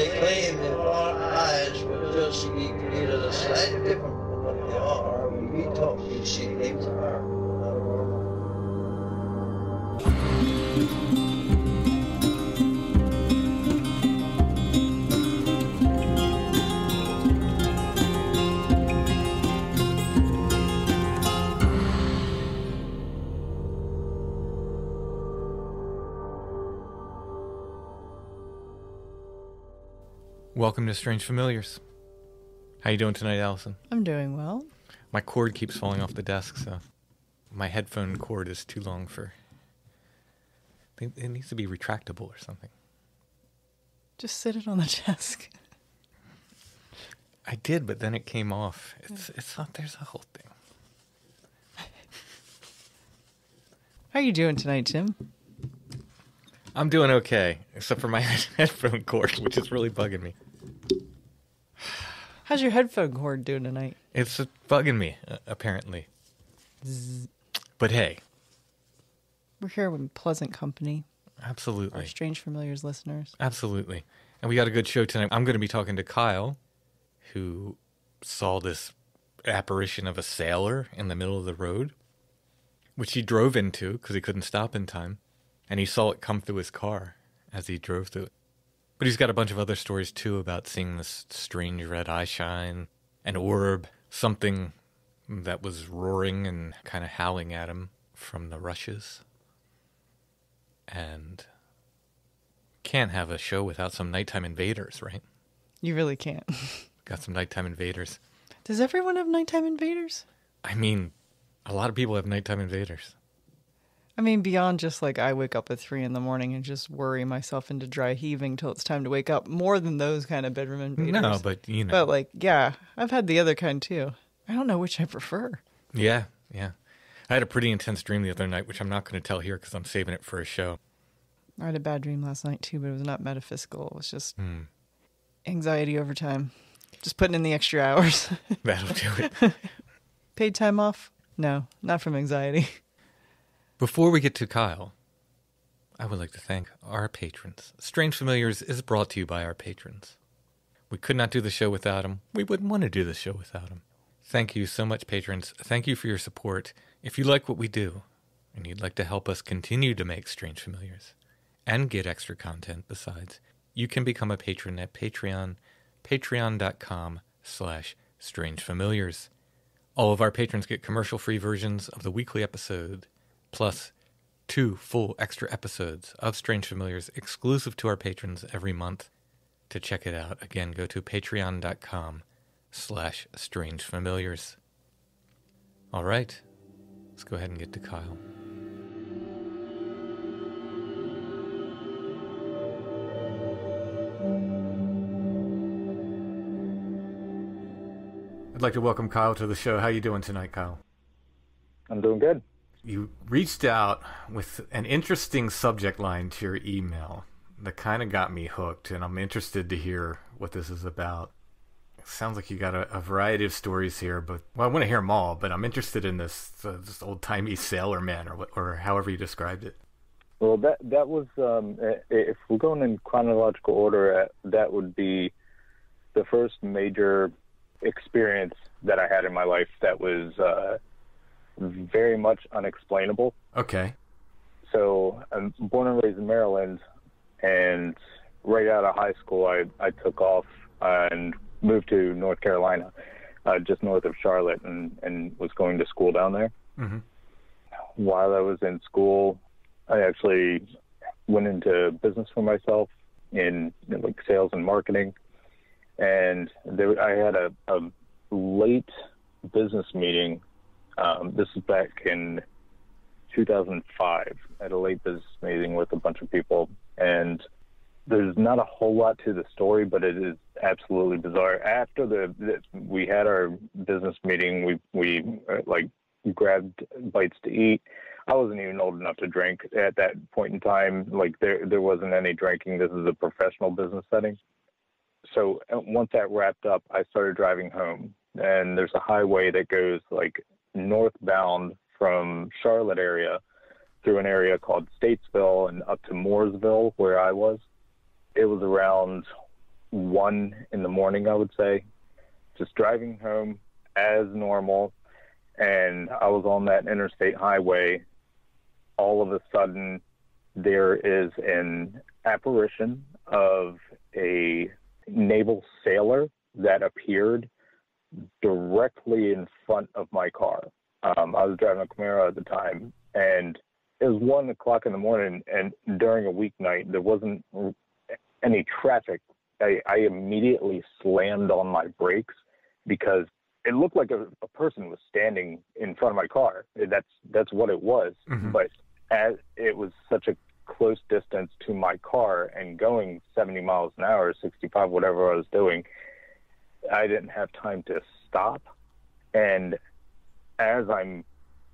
They claim that our eyes were just either slightly different from what they are. We thought we'd see things that are not normal. Welcome to Strange Familiars. How you doing tonight, Allison? I'm doing well. My cord keeps falling off the desk, so my headphone cord is too long for... It needs to be retractable or something. Just sit it on the desk. I did, but then it came off. It's not, there's a whole thing. How are you doing tonight, Tim? I'm doing okay, except for my headphone cord, which is really bugging me. How's your headphone cord doing tonight? It's bugging me, apparently. Zzz. But hey. We're here with pleasant company. Absolutely. Our Strange Familiars listeners. Absolutely. And we got a good show tonight. I'm going to be talking to Kyle, who saw this apparition of a sailor in the middle of the road, which he drove into because he couldn't stop in time. And he saw it come through his car as he drove through it. But he's got a bunch of other stories, too, about seeing this strange red eyeshine, an orb, something that was roaring and kind of howling at him from the rushes. And can't have a show without some nighttime invaders, right? You really can't. Got some nighttime invaders. Does everyone have nighttime invaders? I mean, a lot of people have nighttime invaders. I mean, beyond just like I wake up at 3 a.m. and just worry myself into dry heaving till it's time to wake up. More than those kind of bedroom invaders. No, but you know. But like, yeah, I've had the other kind too. I don't know which I prefer. Yeah. I had a pretty intense dream the other night, which I'm not going to tell here because I'm saving it for a show. I had a bad dream last night too, but it was not metaphysical. It was just anxiety over time. Just putting in the extra hours. That'll do it. Paid time off? No, not from anxiety. Before we get to Kyle, I would like to thank our patrons. Strange Familiars is brought to you by our patrons. We could not do the show without them. We wouldn't want to do the show without them. Thank you so much, patrons. Thank you for your support. If you like what we do, and you'd like to help us continue to make Strange Familiars, and get extra content besides, you can become a patron at Patreon, patreon.com/strangefamiliars. All of our patrons get commercial-free versions of the weekly episode, plus 2 full extra episodes of Strange Familiars exclusive to our patrons every month. To check it out, again, go to patreon.com/strangefamiliars. All right, let's go ahead and get to Kyle. I'd like to welcome Kyle to the show. How you doing tonight, Kyle? I'm doing good. You reached out with an interesting subject line to your email that kind of got me hooked, and I'm interested to hear what this is about. It sounds like you got a variety of stories here, but I want to hear them all, but I'm interested in this old-timey sailor man, or however you described it. Well, that was, if we're going in chronological order, that would be the first major experience that I had in my life that was very much unexplainable. Okay. So I'm born and raised in Maryland, and right out of high school, I took off and moved to North Carolina, just north of Charlotte, and was going to school down there. Mm-hmm. While I was in school, I actually went into business for myself in like sales and marketing, and I had a late business meeting. This is back in 2005 at a late business meeting with a bunch of people, and there's not a whole lot to the story, but it is absolutely bizarre. After we had our business meeting, we like grabbed bites to eat. I wasn't even old enough to drink at that point in time. Like there wasn't any drinking. This is a professional business setting. So once that wrapped up, I started driving home, and there's a highway that goes like northbound from Charlotte area through an area called Statesville and up to Mooresville, where I was. It was around 1 in the morning, I would say, just driving home as normal. And I was on that interstate highway. All of a sudden, there is an apparition of a naval sailor that appeared directly in front of my car. I was driving a Camaro at the time, and it was 1 o'clock in the morning, and during a weeknight, there wasn't any traffic. I immediately slammed on my brakes because it looked like a person was standing in front of my car. That's what it was. Mm-hmm. But as it was such a close distance to my car and going 70 miles an hour, 65, whatever I was doing, I didn't have time to stop. And as I'm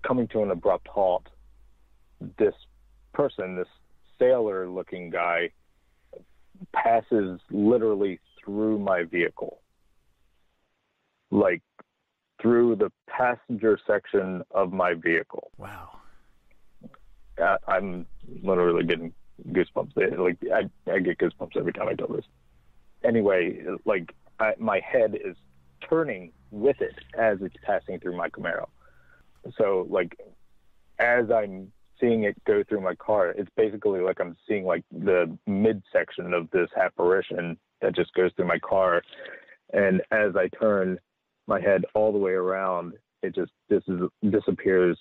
coming to an abrupt halt, this person, this sailor-looking guy, passes literally through my vehicle, like through the passenger section of my vehicle. Wow. I'm literally getting goosebumps. Like I get goosebumps every time I tell this. Anyway, like my head is turning with it as it's passing through my Camaro. So like as I'm seeing it go through my car, it's basically like I'm seeing like the midsection of this apparition that just goes through my car. And as I turn my head all the way around, it just disappears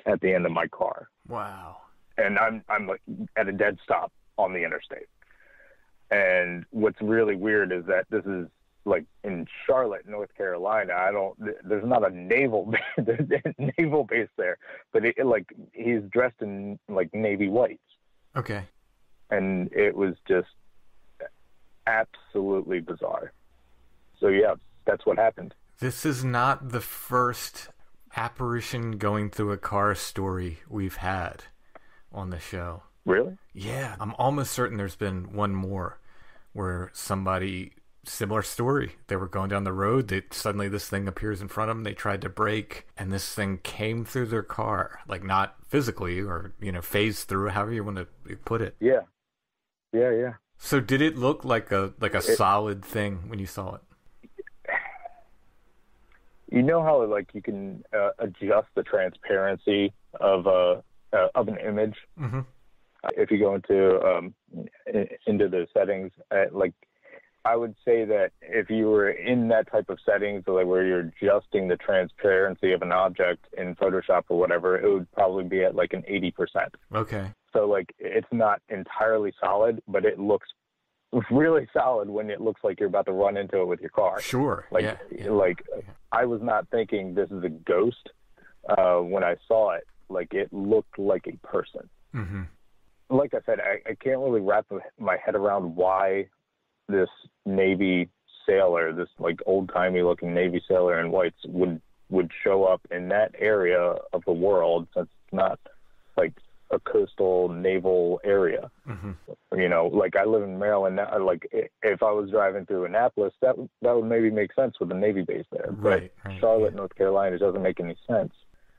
at the end of my car. Wow. And I'm like at a dead stop on the interstate. And what's really weird is that this is like in Charlotte, North Carolina. There's not a naval base there, but he's dressed in like navy whites. Okay. And it was just absolutely bizarre. So yeah, that's what happened. This is not the first apparition going through a car story we've had on the show. Really? Yeah, I'm almost certain there's been one more where somebody, similar story, they were going down the road, suddenly this thing appears in front of them, they tried to brake, and this thing came through their car, like not physically or, phased through, however you want to put it. Yeah. So did it look like a solid thing when you saw it? You know how like you can adjust the transparency of an image? Mm-hmm. If you go into the settings, I would say that if you were in that type of settings, like where you're adjusting the transparency of an object in Photoshop or whatever, it would probably be at like an 80%. Okay. So like it's not entirely solid, but it looks really solid when it looks like you're about to run into it with your car. Sure. Like I was not thinking this is a ghost when I saw it. Like it looked like a person. Mm-hmm. Like I said, I can't really wrap my head around why this Navy sailor, this like old-timey looking Navy sailor in whites would show up in that area of the world, since it's not like a coastal naval area. Mm-hmm. Like I live in Maryland. Like if I was driving through Annapolis, that would maybe make sense with the Navy base there. Right. Charlotte, North Carolina doesn't make any sense.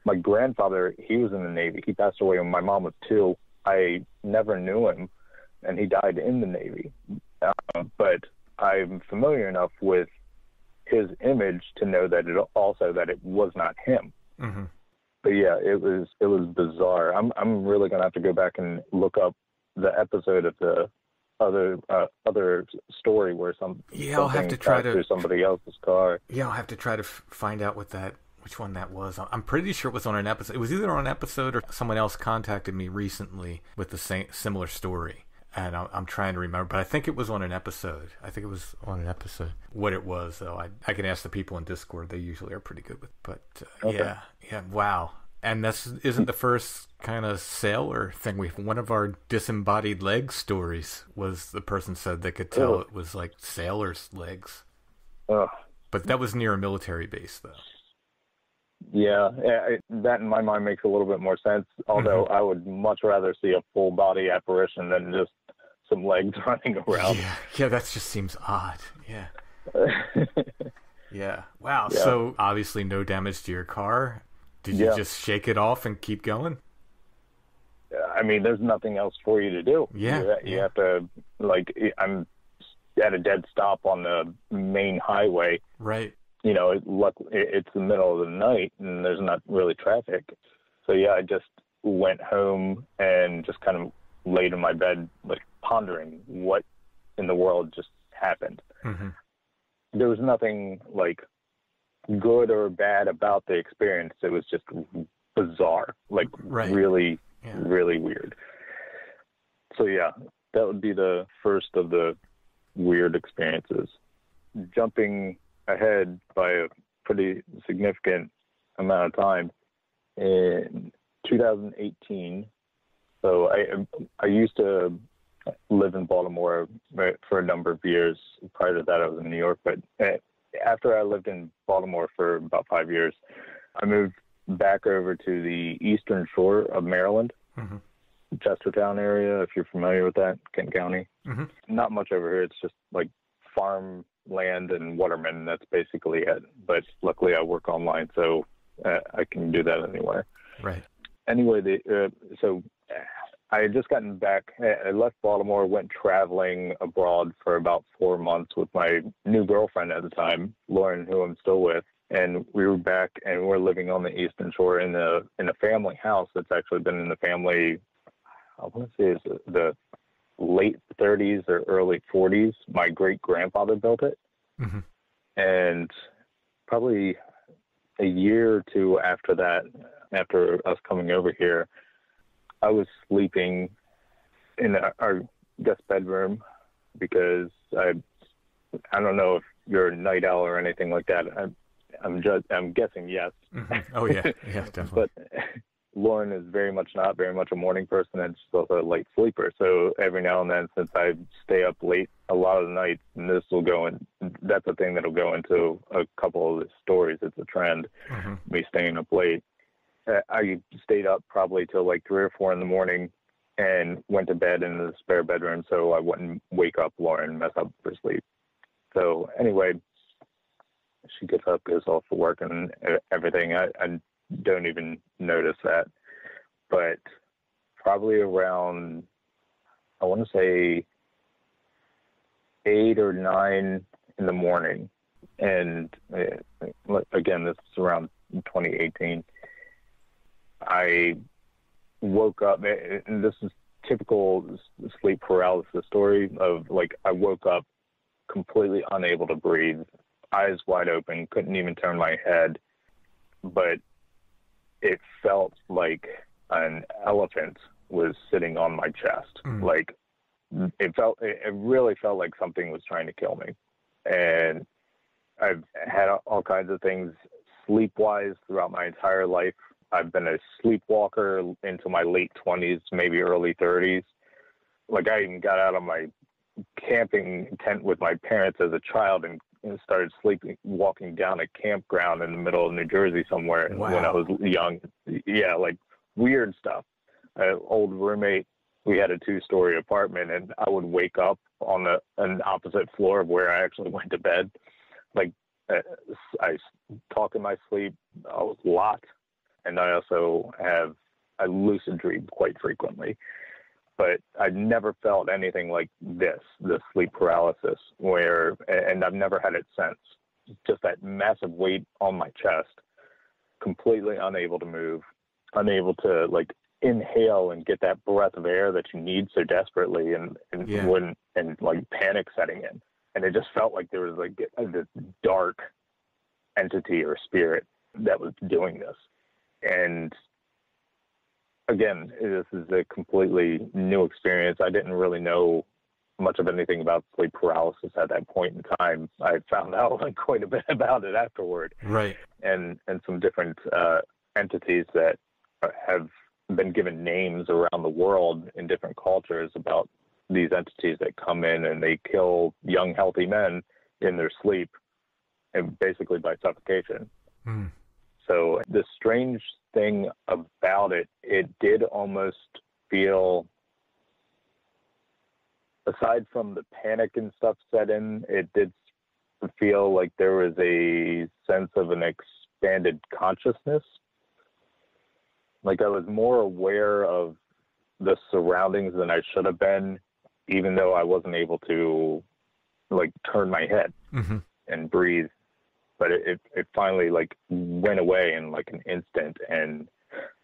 My grandfather, he was in the Navy. He passed away when my mom was 2. I never knew him, and he died in the Navy. But I'm familiar enough with his image to know that it was not him. Mm-hmm. But yeah, it was bizarre. I'm really gonna have to go back and look up the episode of the other story where I'll have to try to through somebody else's car. Yeah, I'll have to try to find out which one that was. I'm pretty sure it was on an episode. It was either on an episode or someone else contacted me recently with the similar story. And I'm trying to remember, but I think it was on an episode. What it was, though, I can ask the people in Discord. They usually are pretty good with. But Okay. yeah, wow. And this isn't the first kind of sailor thing. One of our disembodied leg stories was the person said they could tell it was like sailors' legs. But that was near a military base, though. Yeah, that in my mind makes a little bit more sense. Although I would much rather see a full body apparition than just some legs running around. Yeah, that just seems odd. Yeah. Yeah. Wow. Yeah. So obviously no damage to your car. Did you just shake it off and keep going? I mean, there's nothing else for you to do. Yeah. You have to, like, at a dead stop on the main highway. Right. You know, it's the middle of the night and there's not really traffic. So yeah, I just went home and just kind of laid in my bed, like pondering what in the world just happened. Mm-hmm. There was nothing like good or bad about the experience. It was just bizarre, like really weird. So yeah, that would be the first of the weird experiences. Jumping ahead by a pretty significant amount of time, in 2018, so I used to live in Baltimore for a number of years. Prior to that, I was in New York, but after I lived in Baltimore for about 5 years, I moved back over to the eastern shore of Maryland, mm-hmm. Chestertown area, if you're familiar with that, Kent County. Mm-hmm. Not much over here. It's just like farm land and watermen. That's basically it. But luckily I work online, so I can do that anywhere. Right. Anyway, so I had just gotten back. I left Baltimore, went traveling abroad for about 4 months with my new girlfriend at the time, Lauren, who I'm still with. And we were back, and we're living on the Eastern Shore in a family house that's actually been in the family, I want to say it's the late 30s or early 40s. My great-grandfather built it. Mm-hmm. And probably a year or two after that, after us coming over here, I was sleeping in our guest bedroom because I don't know if you're a night owl or anything like that. I'm guessing yes. Mm-hmm. Oh yeah, yeah, definitely. But Lauren is very much a morning person, and she's also a late sleeper. So every now and then, since I stay up late a lot of the nights, and this will go in, that's a thing that'll go into a couple of the stories. It's a trend, mm-hmm. me staying up late. I stayed up probably till like 3 or 4 in the morning and went to bed in the spare bedroom so I wouldn't wake up Lauren and mess up her sleep. So anyway, she gets up, goes off for work and everything. I don't even notice that. But probably around, I want to say 8 or 9 in the morning. And again, this is around 2018. I woke up, and this is typical sleep paralysis story of like, I woke up completely unable to breathe, eyes wide open, couldn't even turn my head, but it felt like an elephant was sitting on my chest. Mm. Like it really felt like something was trying to kill me. And I've had all kinds of things sleep-wise throughout my entire life. I've been a sleepwalker into my late 20s, maybe early 30s. Like I even got out of my camping tent with my parents as a child and started walking down a campground in the middle of New Jersey somewhere. Wow. When I was young. Yeah, like weird stuff. An old roommate, we had a 2-story apartment, and I would wake up on an opposite floor of where I actually went to bed. Like I talk in my sleep a lot. And I also I lucid dream quite frequently, but I never felt anything like this sleep paralysis and I've never had it since. Just that massive weight on my chest, completely unable to move, unable to like inhale and get that breath of air that you need so desperately, and like panic setting in. And it just felt like there was like this dark entity or spirit that was doing this. And again, this is a completely new experience. I didn't really know much of anything about sleep paralysis at that point in time. I found out like quite a bit about it afterward. Right. And some different entities that have been given names around the world in different cultures about these entities that come in and they kill young, healthy men in their sleep, and basically by suffocation. Mm. So the strange thing about it did almost feel, aside from the panic and stuff set in, it did feel like there was a sense of an expanded consciousness. Like I was more aware of the surroundings than I should have been, even though I wasn't able to like turn my head and breathe. But it finally like went away in like an instant, and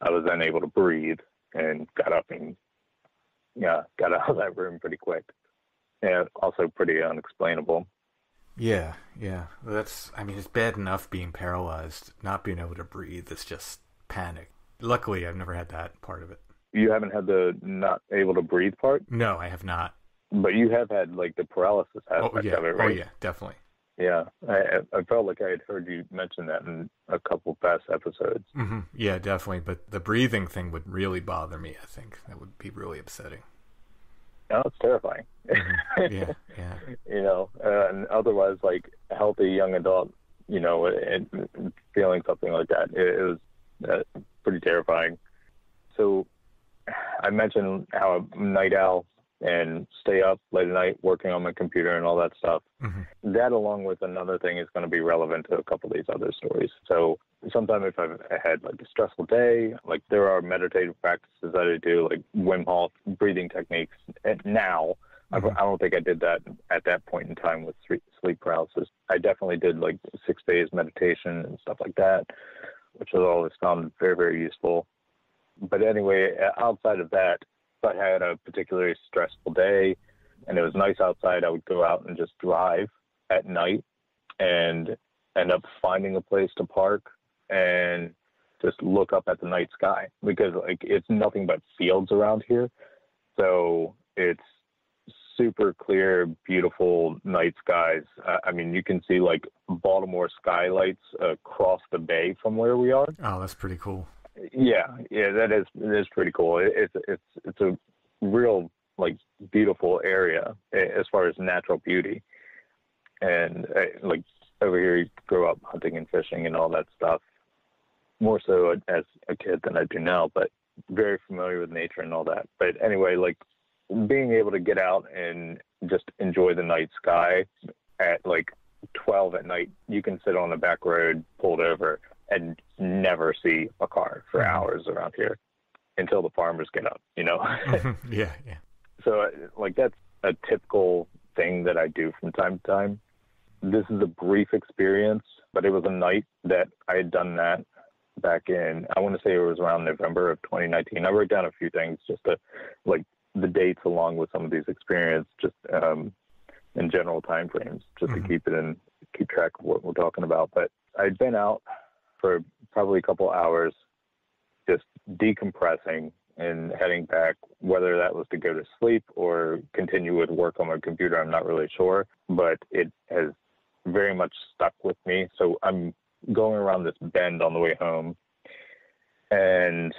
I was then able to breathe and got up and got out of that room pretty quick. And also pretty unexplainable. Yeah. It's bad enough being paralyzed. Not being able to breathe is just panic. Luckily, I've never had that part of it. You haven't had the not able to breathe part? No, I have not. But you have had like the paralysis aspect of it, right? Oh, yeah, definitely. Yeah, I felt like I had heard you mention that in a couple past episodes. Mm-hmm. Yeah, definitely. But the breathing thing would really bother me, I think. That would be really upsetting. No, it's terrifying. Mm-hmm. Yeah. You know, and otherwise, like a healthy young adult, you know, and feeling something like that, it was pretty terrifying. So I mentioned how I'm a night owl and stay up late at night working on my computer and all that stuff. Mm-hmm. That, along with another thing, is going to be relevant to a couple of these other stories. So sometimes if I've had like a stressful day, like there are meditative practices that I do, like Wim Hof breathing techniques. And now, I don't think I did that at that point in time with sleep paralysis. I definitely did like 6 days meditation and stuff like that, which I always found very, very useful. But anyway, outside of that, if I had a particularly stressful day and it was nice outside, I would go out and just drive at night and end up finding a place to park and just look up at the night sky, because like it's nothing but fields around here. So it's super clear, beautiful night skies. I mean, you can see like Baltimore skylights across the bay from where we are. Oh, that's pretty cool. Yeah, that is pretty cool. It's a real like beautiful area as far as natural beauty, and like over here you grow up hunting and fishing and all that stuff, more so as a kid than I do now, but very familiar with nature and all that. But anyway, like being able to get out and just enjoy the night sky at like 12 at night, you can sit on the back road pulled over and never see a car for hours around here until the farmers get up, you know? Yeah. So like that's a typical thing that I do from time to time. This is a brief experience, but it was a night that I had done that back in, I want to say it was around November of 2019. I wrote down a few things just to like the dates along with some of these experiences, just in general time frames, just to keep track of what we're talking about. But I'd been out for probably a couple hours, just decompressing and heading back, whether that was to go to sleep or continue with work on my computer, I'm not really sure, but it has very much stuck with me. So I'm going around this bend on the way home and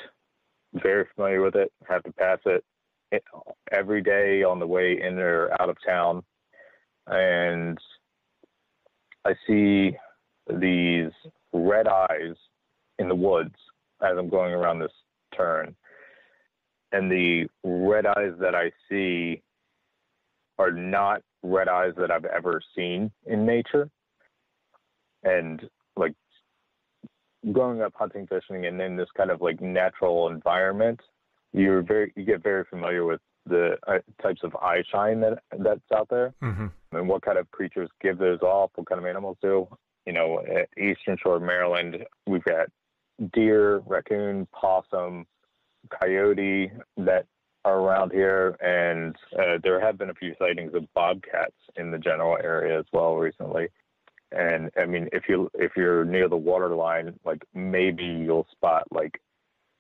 very familiar with it, have to pass it every day on the way in or out of town. And I see these red eyes in the woods as I'm going around this turn. And the red eyes that I see are not red eyes that I've ever seen in nature. And like growing up hunting, fishing, and in this kind of like natural environment, you get very familiar with the types of eyeshine that's out there, and what kind of creatures give those off, what kind of animals do. You know, at Eastern Shore of Maryland, we've got deer, raccoon, possum, coyote that are around here, and there have been a few sightings of bobcats in the general area as well recently. And I mean, if you're near the water line, like maybe you'll spot like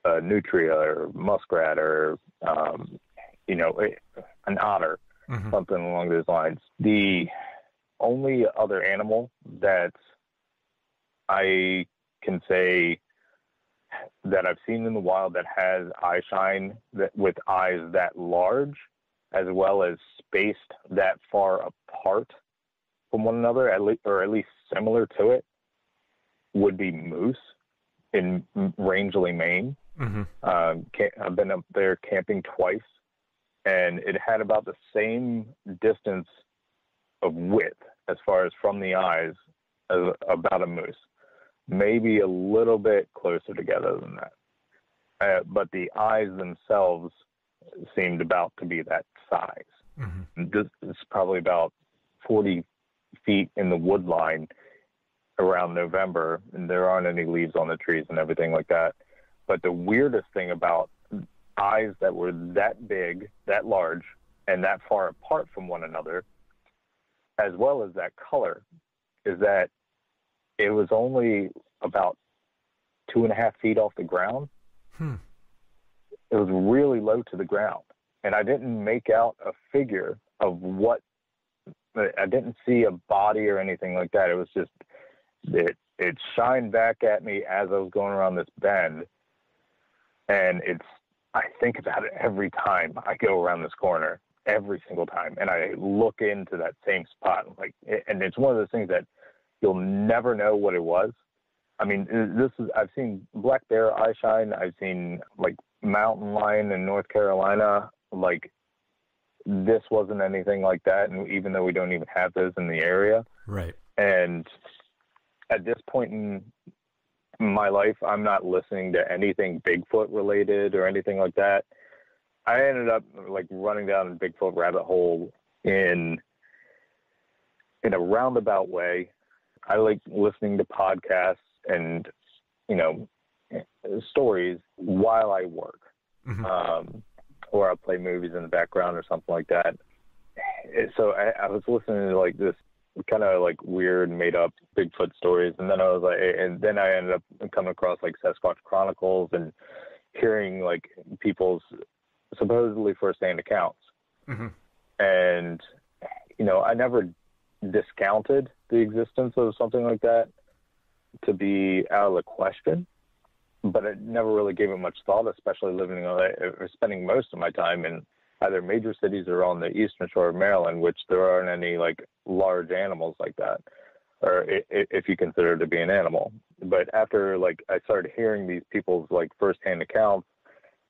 a nutria or muskrat or an otter, something along those lines. The only other animal that I can say that I've seen in the wild that has eyeshine, that with eyes that large, as well as spaced that far apart from one another, at least similar to it, would be moose in Rangeley, Maine. I've been up there camping twice, and it had about the same distance of width as far as from the eyes as about a moose, maybe a little bit closer together than that. But the eyes themselves seemed about to be that size. This is probably about 40 feet in the wood line around November, and there aren't any leaves on the trees and everything like that. But the weirdest thing about eyes that were that big, that large, and that far apart from one another, as well as that color, is that it was only about 2.5 feet off the ground. It was really low to the ground. And I didn't make out a figure of what, I didn't see a body or anything like that. It was just, it shined back at me as I was going around this bend. And I think about it every time I go around this corner, every single time. And I look into that same spot. And it's one of those things that you'll never know what it was. I mean, I've seen black bear eyeshine. I've seen like mountain lion in North Carolina. Like, this wasn't anything like that. And even though we don't even have those in the area. Right. And at this point in my life, I'm not listening to anything Bigfoot related or anything like that. I ended up like running down a Bigfoot rabbit hole in a roundabout way. I like listening to podcasts and, stories while I work. Or I'll play movies in the background or something like that. So I was listening to like this kind of like weird made up Bigfoot stories. And then I ended up coming across like Sasquatch Chronicles and hearing like people's supposedly firsthand accounts. And, I never discounted the existence of something like that to be out of the question, but I never really gave it much thought, especially living or spending most of my time in either major cities or on the eastern shore of Maryland, which there aren't any like large animals like that, or if you consider it to be an animal. But after like I started hearing these people's like firsthand accounts,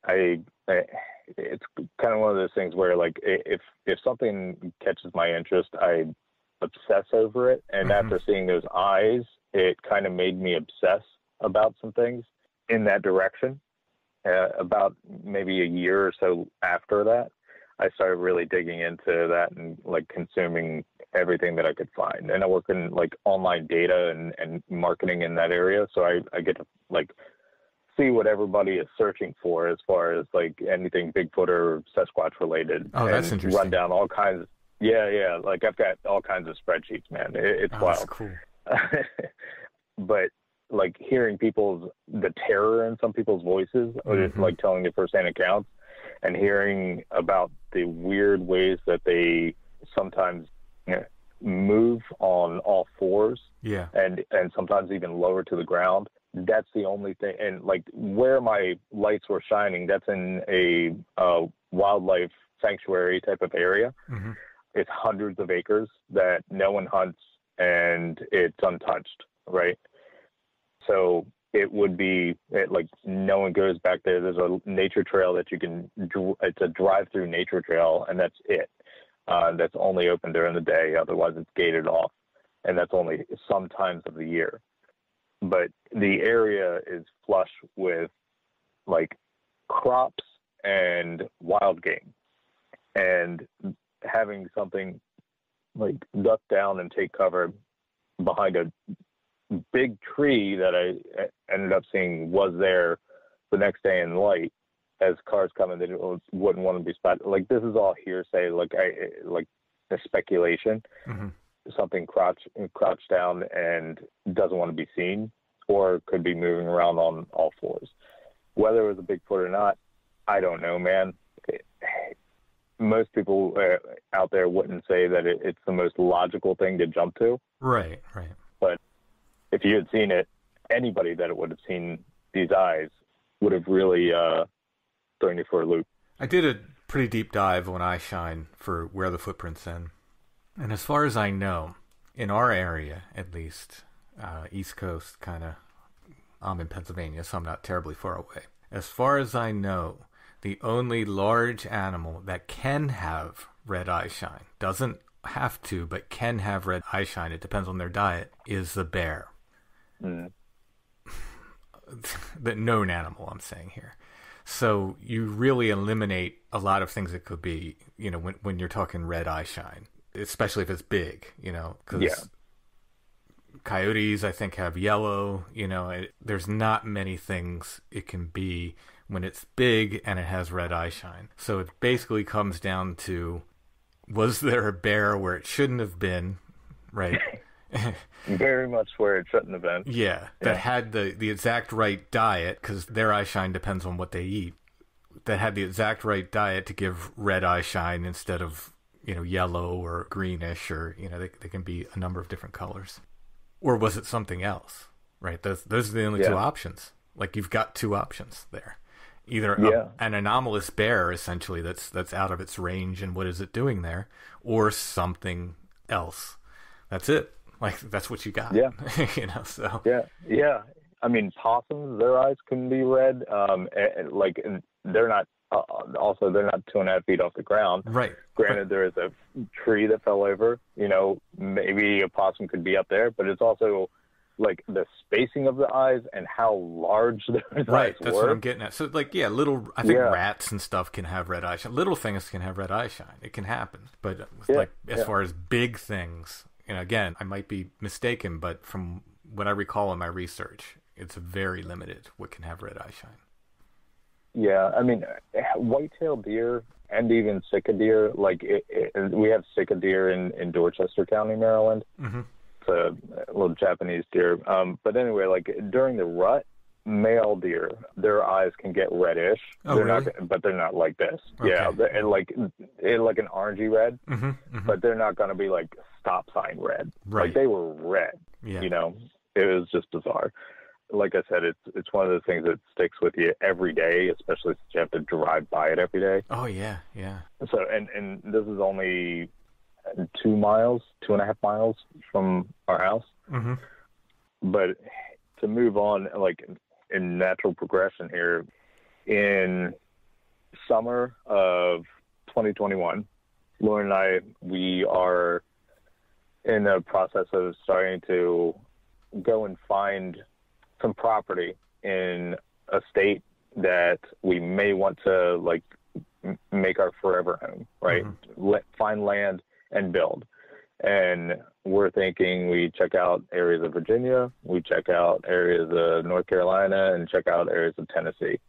it's kind of one of those things where like if something catches my interest, I obsess over it. And after seeing those eyes, it kind of made me obsess about some things in that direction. About maybe a year or so after that, I started really digging into that and like consuming everything that I could find. And I work in like online data and marketing in that area. So I get to like see what everybody is searching for as far as like anything Bigfoot or Sasquatch related. Oh, that's interesting. Run down all kinds. Yeah. Like I've got all kinds of spreadsheets, man. It's wild. That's cool. But like hearing the terror in some people's voices, or just like telling the firsthand accounts, and hearing about the weird ways that they sometimes move on all fours, and sometimes even lower to the ground. That's the only thing. And like where my lights were shining, that's in a wildlife sanctuary type of area. It's hundreds of acres that no one hunts, and it's untouched, right? So it would be like no one goes back there. There's a nature trail that you can. It's a drive-through nature trail, and that's it. That's only open during the day. Otherwise, it's gated off, and that's only some times of the year. But the area is flush with like crops and wild game, and having something like duck down and take cover behind a big tree that I ended up seeing was there the next day in light as cars come in, they wouldn't want to be spotted. Like this is all hearsay, like the speculation. Something crouched down and doesn't want to be seen, or could be moving around on all fours. Whether it was a Bigfoot or not, I don't know, man. Most people out there wouldn't say that it's the most logical thing to jump to. Right. But if you had seen it, anybody that would have seen these eyes would have really thrown you for a loop. I did a pretty deep dive on Eyeshine for where the footprints end. And as far as I know, in our area, at least, East Coast kind of, I'm in Pennsylvania, so I'm not terribly far away. As far as I know, the only large animal that can have red eyeshine, doesn't have to, but can have red eyeshine, it depends on their diet, is the bear. The known animal, I'm saying here. So you really eliminate a lot of things it could be, when you're talking red eyeshine. especially if it's big, because Yeah. coyotes, I think, have yellow. There's not many things it can be when it's big and it has red eyeshine. So it basically comes down to, was there a bear where it shouldn't have been, right? Very much where it shouldn't have been. Yeah, that had the exact right diet, because their eyeshine depends on what they eat, that had the exact right diet to give red eyeshine instead of, yellow or greenish, or, they can be a number of different colors. Or was it something else, right? Those are the only two options. Like, you've got two options there. Either an anomalous bear, essentially, that's out of its range, and what is it doing there, or something else. That's it. Like, that's what you got. Yeah. So. Yeah. I mean, possums, their eyes can be red. And they're not, also, they're not 2.5 feet off the ground. Right. Granted, there is a tree that fell over. Maybe a possum could be up there, but it's also like the spacing of the eyes and how large those eyes were. That's what I'm getting at. So, I think rats and stuff can have red eyeshine. Little things can have red eyeshine. It can happen. But as far as big things, again, I might be mistaken, but from what I recall in my research, it's very limited what can have red eyeshine. Yeah, I mean, white-tailed deer and even sika deer, we have sika deer in Dorchester County, Maryland. Mm-hmm. It's a little Japanese deer. But anyway, during the rut, male deer, their eyes can get reddish. Oh, really? But they're not like this. Okay. Yeah, they're like an orangey red, mm-hmm, mm-hmm. but they're not going to be like stop sign red. Right. They were red. Yeah. It was just bizarre. Like I said, it's one of those things that sticks with you every day, especially since you have to drive by it every day. Oh, yeah. So, and this is only 2.5 miles from our house. Mm-hmm. But to move on, in natural progression here, in summer of 2021, Lauren and I, we are in the process of starting to go and find some property in a state that we may want to make our forever home, right? Mm-hmm. Find land and build. And we're thinking we check out areas of Virginia, we check out areas of North Carolina, and check out areas of Tennessee,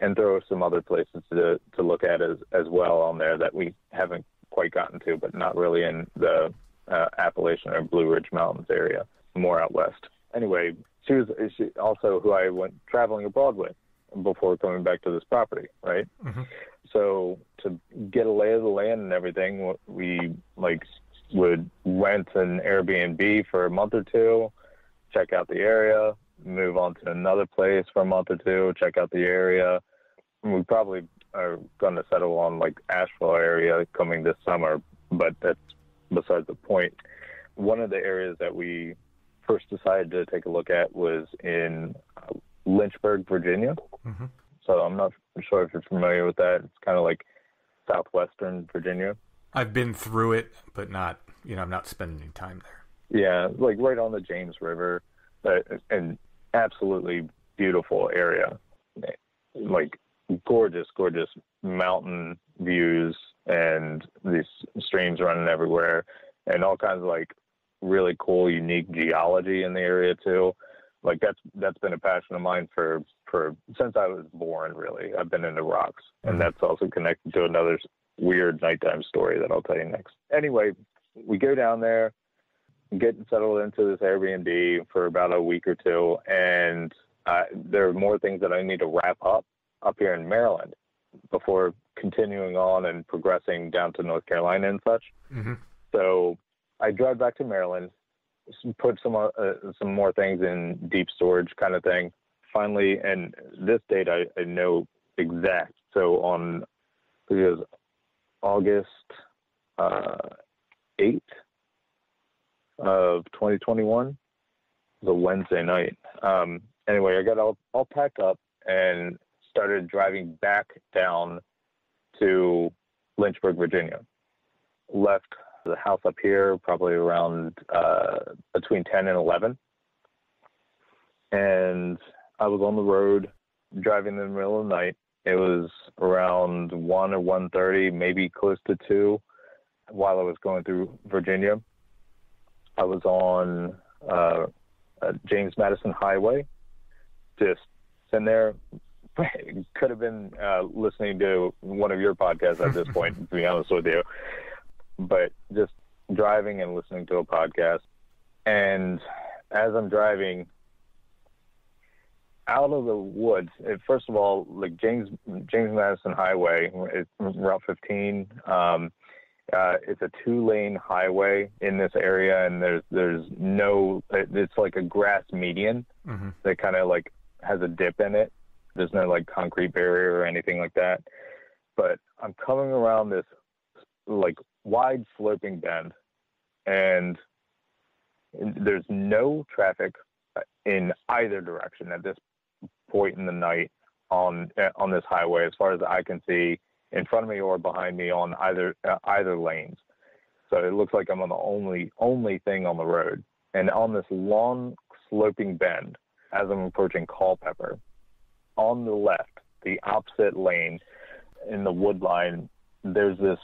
and throw some other places to look at as well on there that we haven't quite gotten to, but not really in the Appalachian or Blue Ridge Mountains area, more out west. Anyway, she also who I went traveling abroad with before coming back to this property, right? Mm-hmm. So to get a lay of the land and everything, we would rent an Airbnb for a month or two, check out the area, move on to another place for a month or two, check out the area. And we probably are going to settle on Asheville area coming this summer, but that's besides the point. One of the areas that we first decided to take a look at was in Lynchburg, Virginia. Mm-hmm. So I'm not sure if you're familiar with that. It's kind of like southwestern Virginia. I've been through it, but not, I'm not spending any time there. Yeah, right on the James River, an absolutely beautiful area. Gorgeous mountain views and these streams running everywhere and all kinds of really cool, unique geology in the area too. That's been a passion of mine for since I was born, really. I've been into rocks, and that's also connected to another weird nighttime story that I'll tell you next. Anyway, we go down there, get settled into this Airbnb for about a week or two, and there are more things that I need to wrap up here in Maryland before continuing on and progressing down to North Carolina and such. Mm-hmm. So I drive back to Maryland, put some more things in deep storage kind of thing. Finally, and this date I know exact. So on August 8th of 2021, the Wednesday night. Anyway, I got all packed up and started driving back down to Lynchburg, Virginia. Left the house up here probably around between 10 and 11. And I was on the road driving in the middle of the night. It was around 1 or 1:30, maybe close to 2. while I was going through Virginia. I was on James Madison Highway, just sitting there. Could have been listening to one of your podcasts at this point, to be honest with you. But just driving and listening to a podcast. And as I'm driving out of the woods, first of all, like James Madison Highway, it's Route 15. It's a 2-lane highway in this area, and there's no, it's like a grass median that kind of like has a dip in it. There's no like concrete barrier or anything like that. But I'm coming around this like wide sloping bend, and there's no traffic in either direction at this point in the night on this highway, as far as I can see, in front of me or behind me on either lanes. So it looks like I'm on the only thing on the road. And on this long sloping bend, as I'm approaching Culpeper, on the left, the opposite lane in the wood line, there's this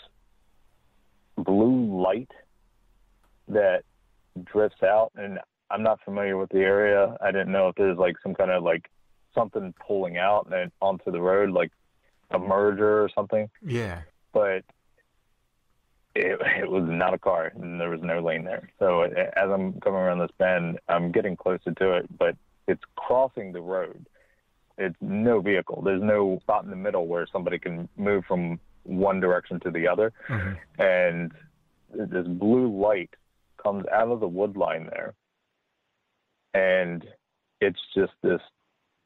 blue light that drifts out, and I'm not familiar with the area. I didn't know if there's like some kind of like something pulling out and onto the road, like a merger or something. Yeah. But it was not a car, and there was no lane there. So as I'm coming around this bend, I'm getting closer to it, but it's crossing the road. It's no vehicle. There's no spot in the middle where somebody can move from one direction to the other. And this blue light comes out of the wood line there, and it's just this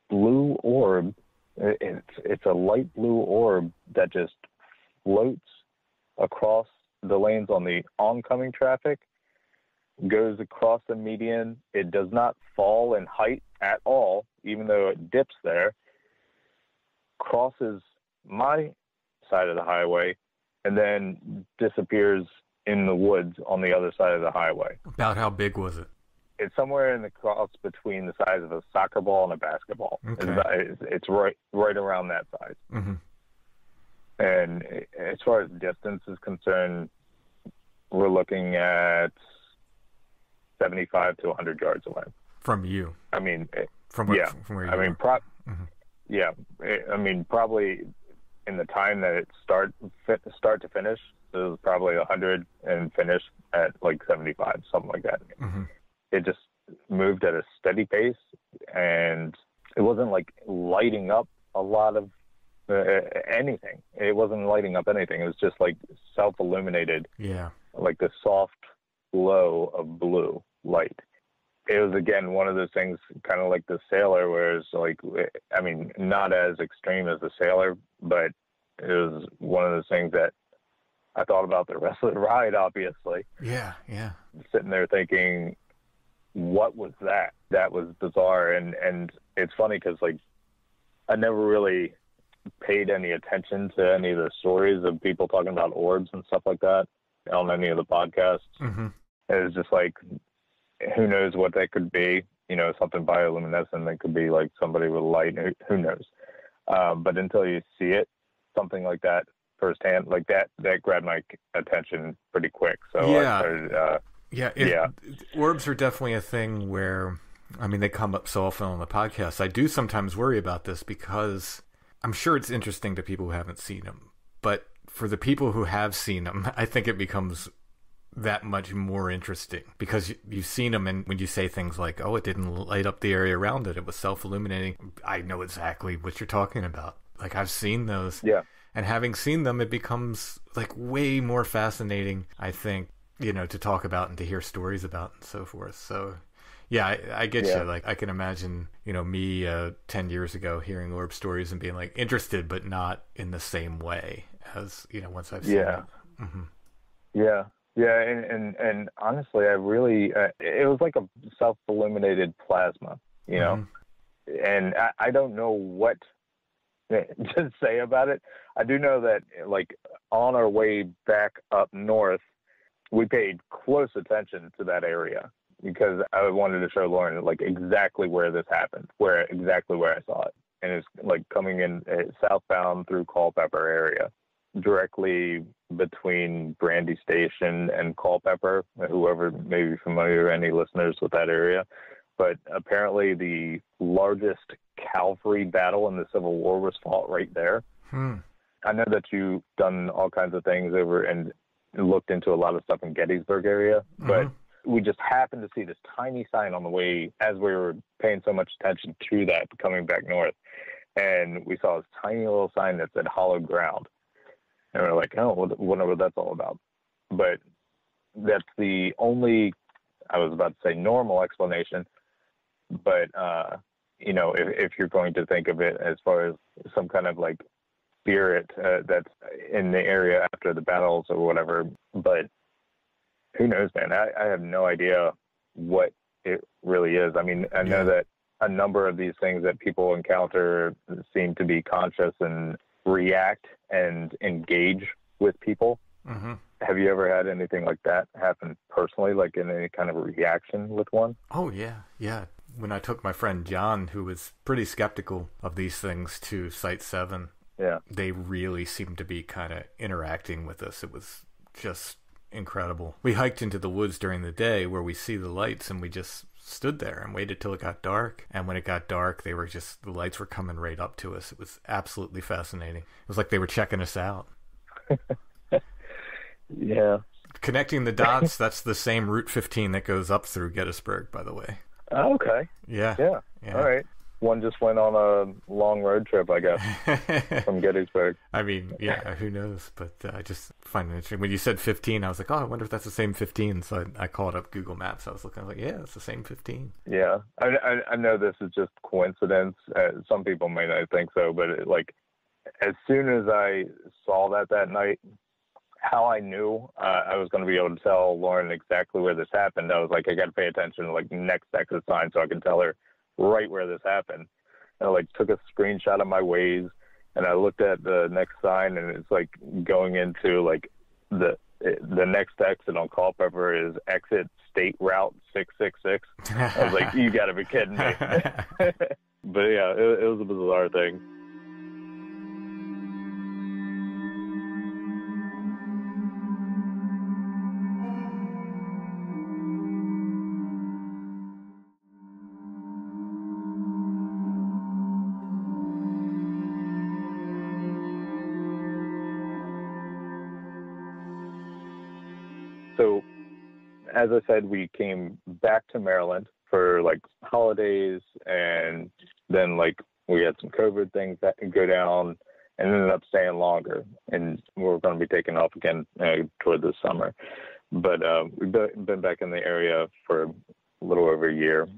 blue orb. It's a light blue orb that just floats across the lanes on the oncoming traffic, goes across the median. It does not fall in height at all, even though it dips there, crosses my side of the highway, and then disappears in the woods on the other side of the highway. About how big was it? It's somewhere in the cross between the size of a soccer ball and a basketball. Okay. It's right around that size. And as far as distance is concerned, we're looking at 75 to 100 yards away. From you? I mean, from where you I mean, yeah. I mean, probably in the time that it start to finish, it was probably 100 and finish at like 75, something like that. It just moved at a steady pace, and it wasn't like lighting up a lot of anything. It wasn't lighting up anything. It was just like self-illuminated. Yeah. Like the soft glow of blue light. It was, again, one of those things kind of like the Sailor, where it's like, I mean, not as extreme as the Sailor, but it was one of those things that I thought about the rest of the ride, obviously. Yeah, yeah. Sitting there thinking, what was that? That was bizarre. And it's funny because, like, I never really paid any attention to any of the stories of people talking about orbs and stuff like that on any of the podcasts. It was just like, who knows what that could be? You know, something bioluminescent that could be like somebody with light. Who knows? But until you see it, something like that firsthand, like that grabbed my attention pretty quick. So I started, orbs are definitely a thing where, I mean, they come up so often on the podcast. I do sometimes worry about this because I'm sure it's interesting to people who haven't seen them, but for the people who have seen them, I think it becomes that much more interesting because you've seen them, and when you say things like, oh, it didn't light up the area around it, it was self-illuminating, I know exactly what you're talking about. Like, I've seen those. Yeah. And having seen them, it becomes like way more fascinating, I think, you know, to talk about and to hear stories about and so forth. So yeah, I get you. Like, I can imagine, you know, me 10 years ago hearing orb stories and being like interested, but not in the same way as, you know, once I've seen it. Yeah. Yeah, and honestly, I really, it was like a self-illuminated plasma, you know, and I don't know what to say about it. I do know that, like, on our way back up north, we paid close attention to that area because I wanted to show Lauren, like, exactly where this happened, exactly where I saw it. And it's, like, coming in southbound through Culpeper area. directly between Brandy Station and Culpeper, whoever may be familiar, any listeners with that area. But apparently the largest cavalry battle in the Civil War was fought right there. I know that you've done all kinds of things over and looked into a lot of stuff in Gettysburg area, but we just happened to see this tiny sign on the way as we were paying so much attention to that coming back north. And we saw this tiny little sign that said "Hallowed Ground." And we're like, oh, wonder what that's all about. But that's the only, I was about to say normal explanation, but, you know, if you're going to think of it as far as some kind of like spirit that's in the area after the battles or whatever. But who knows, man? I have no idea what it really is. I mean, I know that a number of these things that people encounter seem to be conscious and react and engage with people. Have you ever had anything like that happen personally, like in any kind of reaction with one? Oh, yeah. When I took my friend John, who was pretty skeptical of these things, to Site 7, they really seemed to be kind of interacting with us. It was just incredible. We hiked into the woods during the day where we see the lights, and we just stood there and waited till it got dark. And when it got dark, the lights were coming right up to us. It was absolutely fascinating. It was like they were checking us out. Yeah. Connecting the dots, that's the same Route 15 that goes up through Gettysburg, by the way. Oh, okay. Yeah. All right. One just went on a long road trip, I guess, from Gettysburg. I mean, yeah, who knows? But I just find it interesting. When you said 15, I was like, oh, I wonder if that's the same 15. So I called up Google Maps. I was looking, I was like, yeah, it's the same 15. Yeah. I know this is just coincidence. Some people may not think so, but as soon as I saw that night, how I knew I was going to be able to tell Lauren exactly where this happened, I was like, I got to pay attention to like next exit sign so I can tell her right where this happened. And I took a screenshot of my Waze, and I looked at the next sign, and it's like going into like the next exit on Culpeper is exit State Route 666. I was like, you got to be kidding me. But yeah, it was a bizarre thing. So, as I said, we came back to Maryland for like holidays, and then like we had some COVID things that go down, and ended up staying longer. And we're going to be taking off again toward the summer. But we've been back in the area for a little over a year.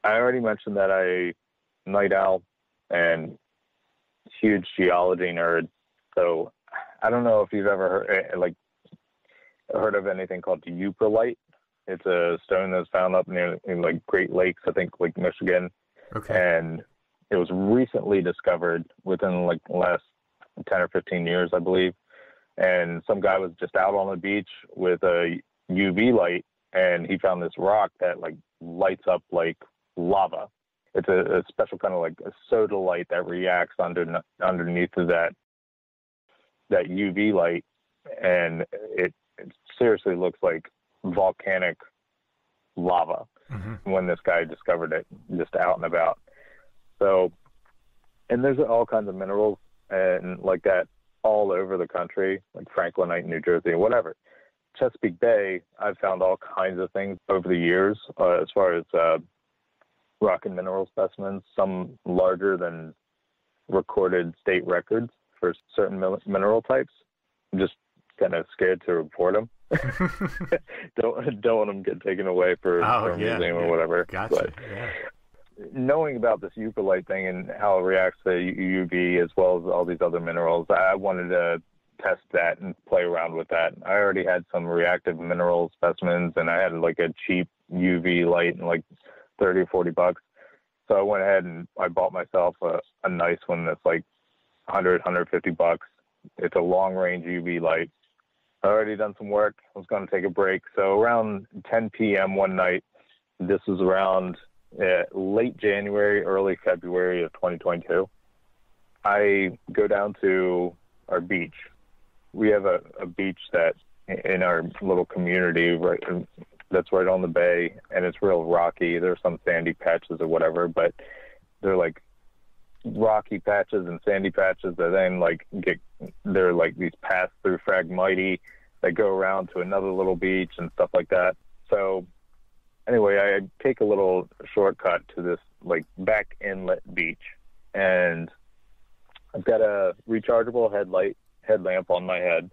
I already mentioned that I night owl and huge geology nerd. So I don't know if you've ever heard of anything called the Uprolite. It's a stone that's found up near in like Great Lakes, I think, like Michigan. Okay. And it was recently discovered within like the last 10 or 15 years, I believe. And some guy was just out on the beach with a UV light, and he found this rock that like lights up like lava. It's a special kind of like a soda light that reacts underneath of that UV light, and it seriously looks like volcanic lava when this guy discovered it just out and about. So, and there's all kinds of minerals and like that all over the country, like Franklinite, New Jersey, whatever. Chesapeake Bay, I've found all kinds of things over the years as far as rock and mineral specimens, some larger than recorded state records for certain mineral types. I'm just kind of scared to report them. don't want them to get taken away for a museum or whatever. Gotcha. But knowing about this Uprolite thing and how it reacts to UV as well as all these other minerals, I wanted to test that and play around with that. I already had some reactive mineral specimens, and I had like a cheap UV light and like $30 or $40. So I went ahead and I bought myself a nice one that's like $100, $150. It's a long range UV light. I already done some work. I was going to take a break. So around 10 p.m. one night, this was around late January, early February of 2022, I go down to our beach. We have a beach that in our little community, right, that's right on the bay, and it's real rocky. There's some sandy patches or whatever, but they're like rocky patches and sandy patches that then they're like these paths through Phragmite that go around to another little beach and stuff like that. So anyway, I take a little shortcut to this like back inlet beach, and I've got a rechargeable headlamp on my head.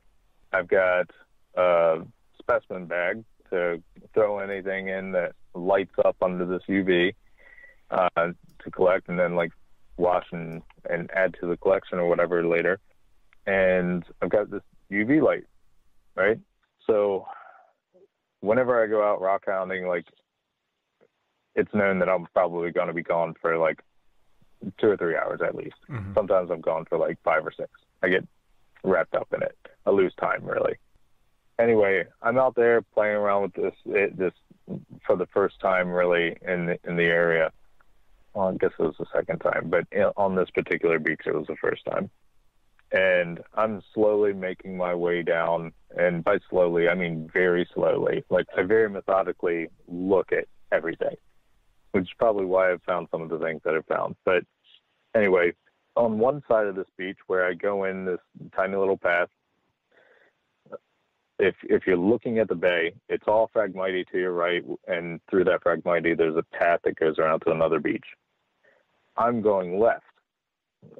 I've got a specimen bag to throw anything in that lights up under this UV to collect, and then like wash and add to the collection or whatever later. And I've got this UV light, right? So whenever I go out rock hounding, like, it's known that I'm probably going to be gone for like 2 or 3 hours at least. Mm-hmm. Sometimes I'm gone for like 5 or 6. I get wrapped up in it. I lose time, really. Anyway, I'm out there playing around with this for the first time, really, in the area. Well, I guess it was the second time, but on this particular beach, it was the first time. And I'm slowly making my way down, and by slowly, I mean very slowly. Like, I very methodically look at everything, which is probably why I've found some of the things that I've found. But anyway, on one side of this beach where I go in this tiny little path, if you're looking at the bay, it's all Phragmite to your right, and through that Phragmite, there's a path that goes around to another beach. I'm going left,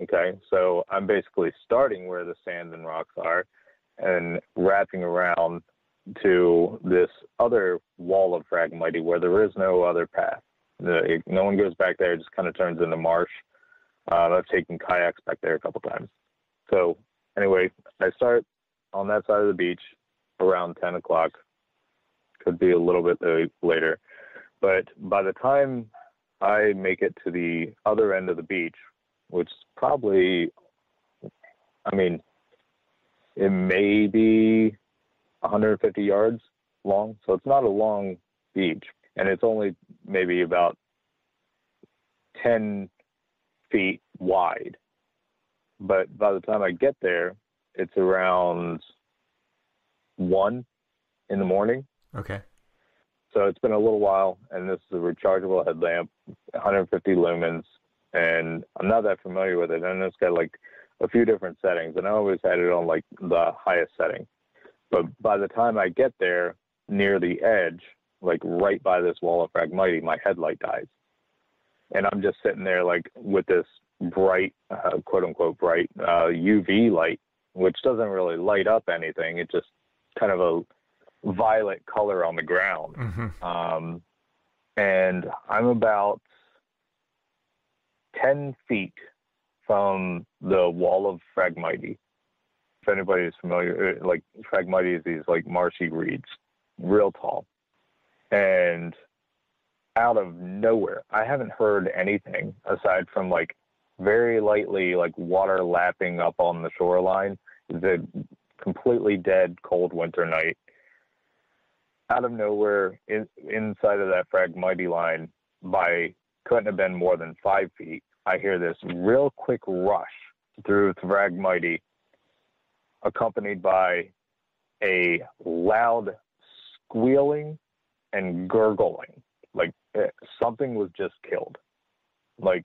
okay? So I'm basically starting where the sand and rocks are and wrapping around to this other wall of Phragmite where there is no other path. No one goes back there. It just kind of turns into marsh. I've taken kayaks back there a couple times. So anyway, I start on that side of the beach around 10 o'clock. Could be a little bit later. But by the time I make it to the other end of the beach, which is probably, I mean, it may be 150 yards long. So it's not a long beach. And it's only maybe about 10 feet wide. But by the time I get there, it's around 1 in the morning. Okay. So it's been a little while, and this is a rechargeable headlamp, 150 lumens, and I'm not that familiar with it. And it's got like a few different settings, and I always had it on like the highest setting. But by the time I get there near the edge, like right by this wall of Phragmite, my headlight dies. And I'm just sitting there like with this bright, quote unquote, bright UV light, which doesn't really light up anything. It's just kind of a violet color on the ground. Mm-hmm. And I'm about 10 feet from the wall of Phragmite. If anybody is familiar, like Phragmite is these like marshy reeds, real tall. And out of nowhere, I haven't heard anything aside from like very lightly like water lapping up on the shoreline. It's a completely dead, cold winter night. Out of nowhere, inside of that Phragmite line, couldn't have been more than 5 feet, I hear this real quick rush through Phragmite, accompanied by a loud squealing and gurgling, like something was just killed. Like,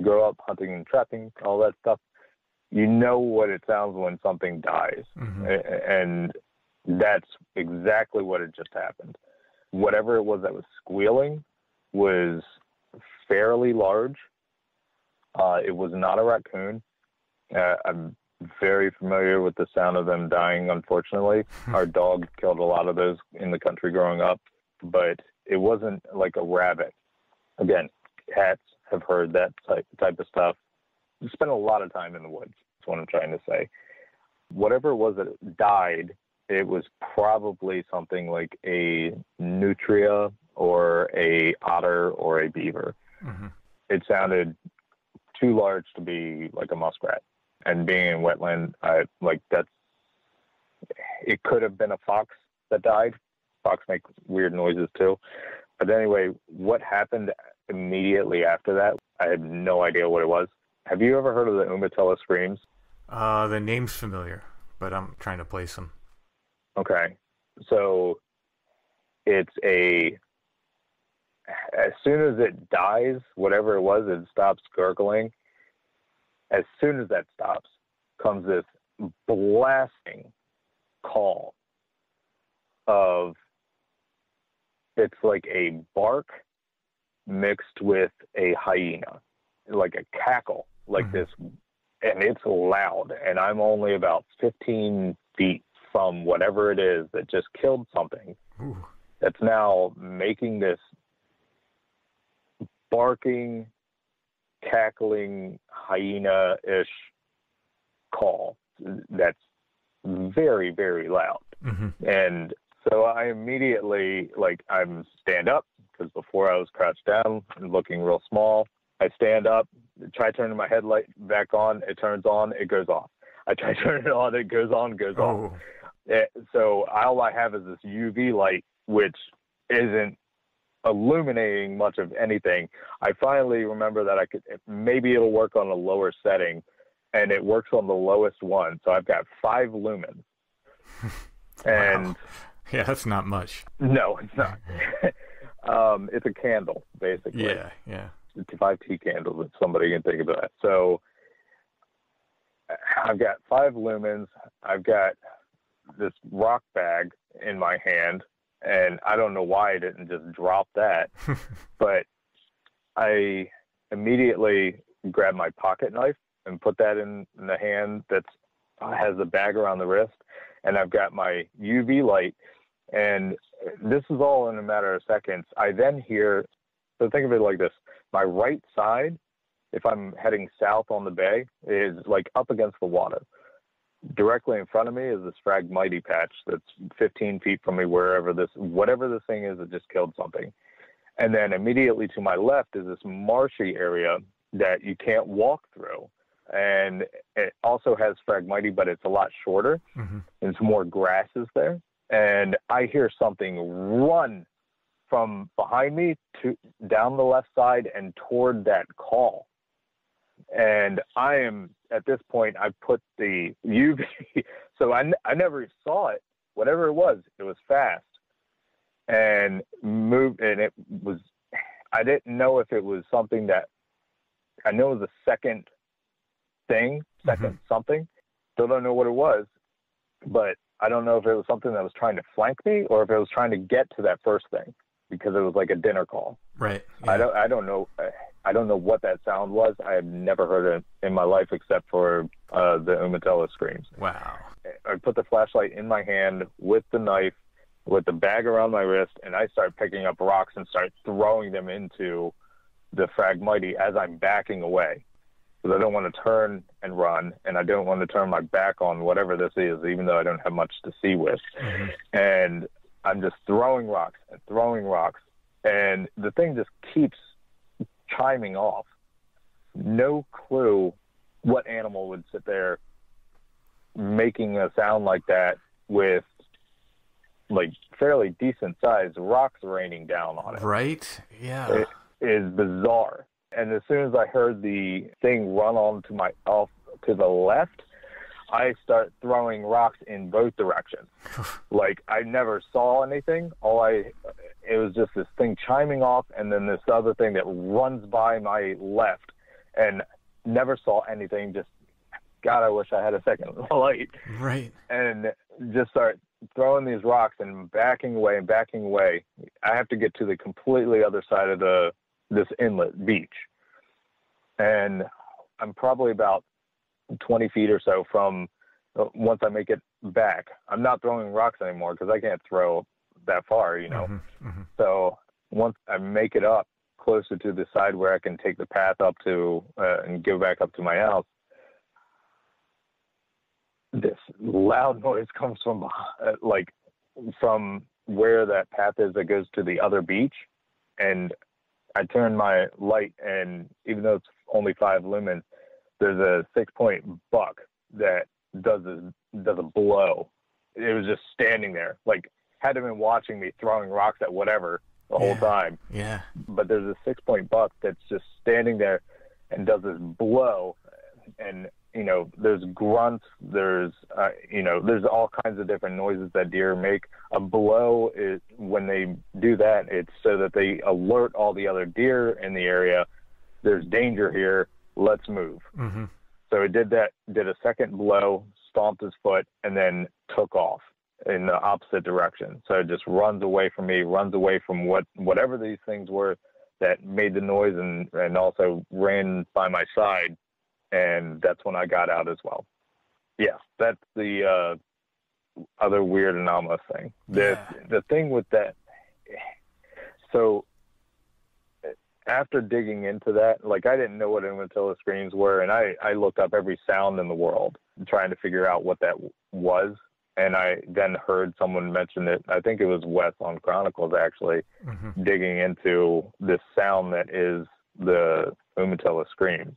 grow up hunting and trapping, all that stuff. You know what it sounds when something dies. Mm-hmm. And that's exactly what had just happened. Whatever it was that was squealing was fairly large. It was not a raccoon. I'm very familiar with the sound of them dying, unfortunately. Our dog killed a lot of those in the country growing up, but it wasn't like a rabbit. Again, cats have heard that type of stuff. We spent a lot of time in the woods. That's what I'm trying to say. Whatever it was that died, it was probably something like a nutria or a otter or a beaver. Mm-hmm. It sounded too large to be like a muskrat. And being in wetland, it could have been a fox that died. Fox make weird noises too. But anyway, what happened immediately after that, I had no idea what it was. Have you ever heard of the Umatilla screams? The name's familiar, but I'm trying to place them. Okay. So it's as soon as it dies, whatever it was, it stops gurgling. As soon as that stops, comes this blasting call of, it's like a bark mixed with a hyena, like a cackle, like this, and it's loud, and I'm only about 15 feet from whatever it is that just killed something. Ooh. That's now making this barking, cackling, hyena-ish call that's very, very loud. And so I immediately, I'm stand up, because before I was crouched down and looking real small. I stand up, try turning my headlight back on, it turns on, it goes off. I try turning it on, it goes on, goes off. So all I have is this UV light, which isn't illuminating much of anything. I finally remember that maybe it'll work on a lower setting, and it works on the lowest one. So I've got 5 lumens. And wow. Yeah, that's not much. No, it's not. It's a candle, basically. Yeah. It's 5 tea candles, if somebody can think of that. So I've got 5 lumens. I've got this rock bag in my hand, and I don't know why I didn't just drop that. But I immediately grabbed my pocket knife and put that in the hand that has the bag around the wrist, and I've got my UV light. And this is all in a matter of seconds. I then hear, so think of it like this. My right side, if I'm heading south on the bay, is like up against the water. Directly in front of me is this Phragmites patch that's 15 feet from me, whatever this thing is that just killed something. And then immediately to my left is this marshy area that you can't walk through. And it also has Phragmites, but it's a lot shorter. And some more grasses there. And I hear something run from behind me down the left side and toward that call. And I am, at this point, I put the UV, so I never saw it. Whatever it was fast and moved, and it was, I didn't know if it was something that, I know it was a second something. Still don't know what it was, but I don't know if it was something that was trying to flank me or if it was trying to get to that first thing, because it was like a dinner call. Right. Yeah. I don't know. I don't know what that sound was. I have never heard it in my life except for the Umatilla screams. Wow. I put the flashlight in my hand with the knife, with the bag around my wrist, and I start picking up rocks and start throwing them into the Phragmites as I'm backing away. Because I don't want to turn and run, and I don't want to turn my back on whatever this is, even though I don't have much to see with. And I'm just throwing rocks, and the thing just keeps chiming off. No clue what animal would sit there making a sound like that with like fairly decent sized rocks raining down on it. Right? Yeah. It is bizarre. And as soon as I heard the thing run off to the left, I start throwing rocks in both directions. Like, I never saw anything. It was just this thing chiming off, and then this other thing that runs by my left, and never saw anything. Just, God, I wish I had a second light. Right. And just start throwing these rocks and backing away. I have to get to the completely other side of this inlet beach. And I'm probably about 20 feet or so from once I make it back. I'm not throwing rocks anymore because I can't throw that far, you know. So once I make it up closer to the side where I can take the path up to and go back up to my house, this loud noise comes from from where that path is that goes to the other beach. And I turn my light, and even though it's only 5 lumens, there's a 6-point buck that does a blow. It was just standing there, like had been watching me throwing rocks at whatever the whole time. Yeah. But there's a 6-point buck that's just standing there and does this blow, and there's grunts, there's there's all kinds of different noises that deer make. A blow is when they do that, it's so that they alert all the other deer in the area. There's danger here. Let's move. Mm-hmm. So it did that, did a second blow, stomped his foot, and then took off in the opposite direction. So it just runs away from me, runs away from whatever these things were that made the noise, and also ran by my side. And that's when I got out as well. Yeah, that's the other weird anomalous thing. The thing with that, so after digging into that, like, I didn't know what umatilla screams were, and I looked up every sound in the world trying to figure out what that was. And I then heard someone mention it. I think it was Wes on Chronicles, actually, digging into this sound that is the umatilla screams.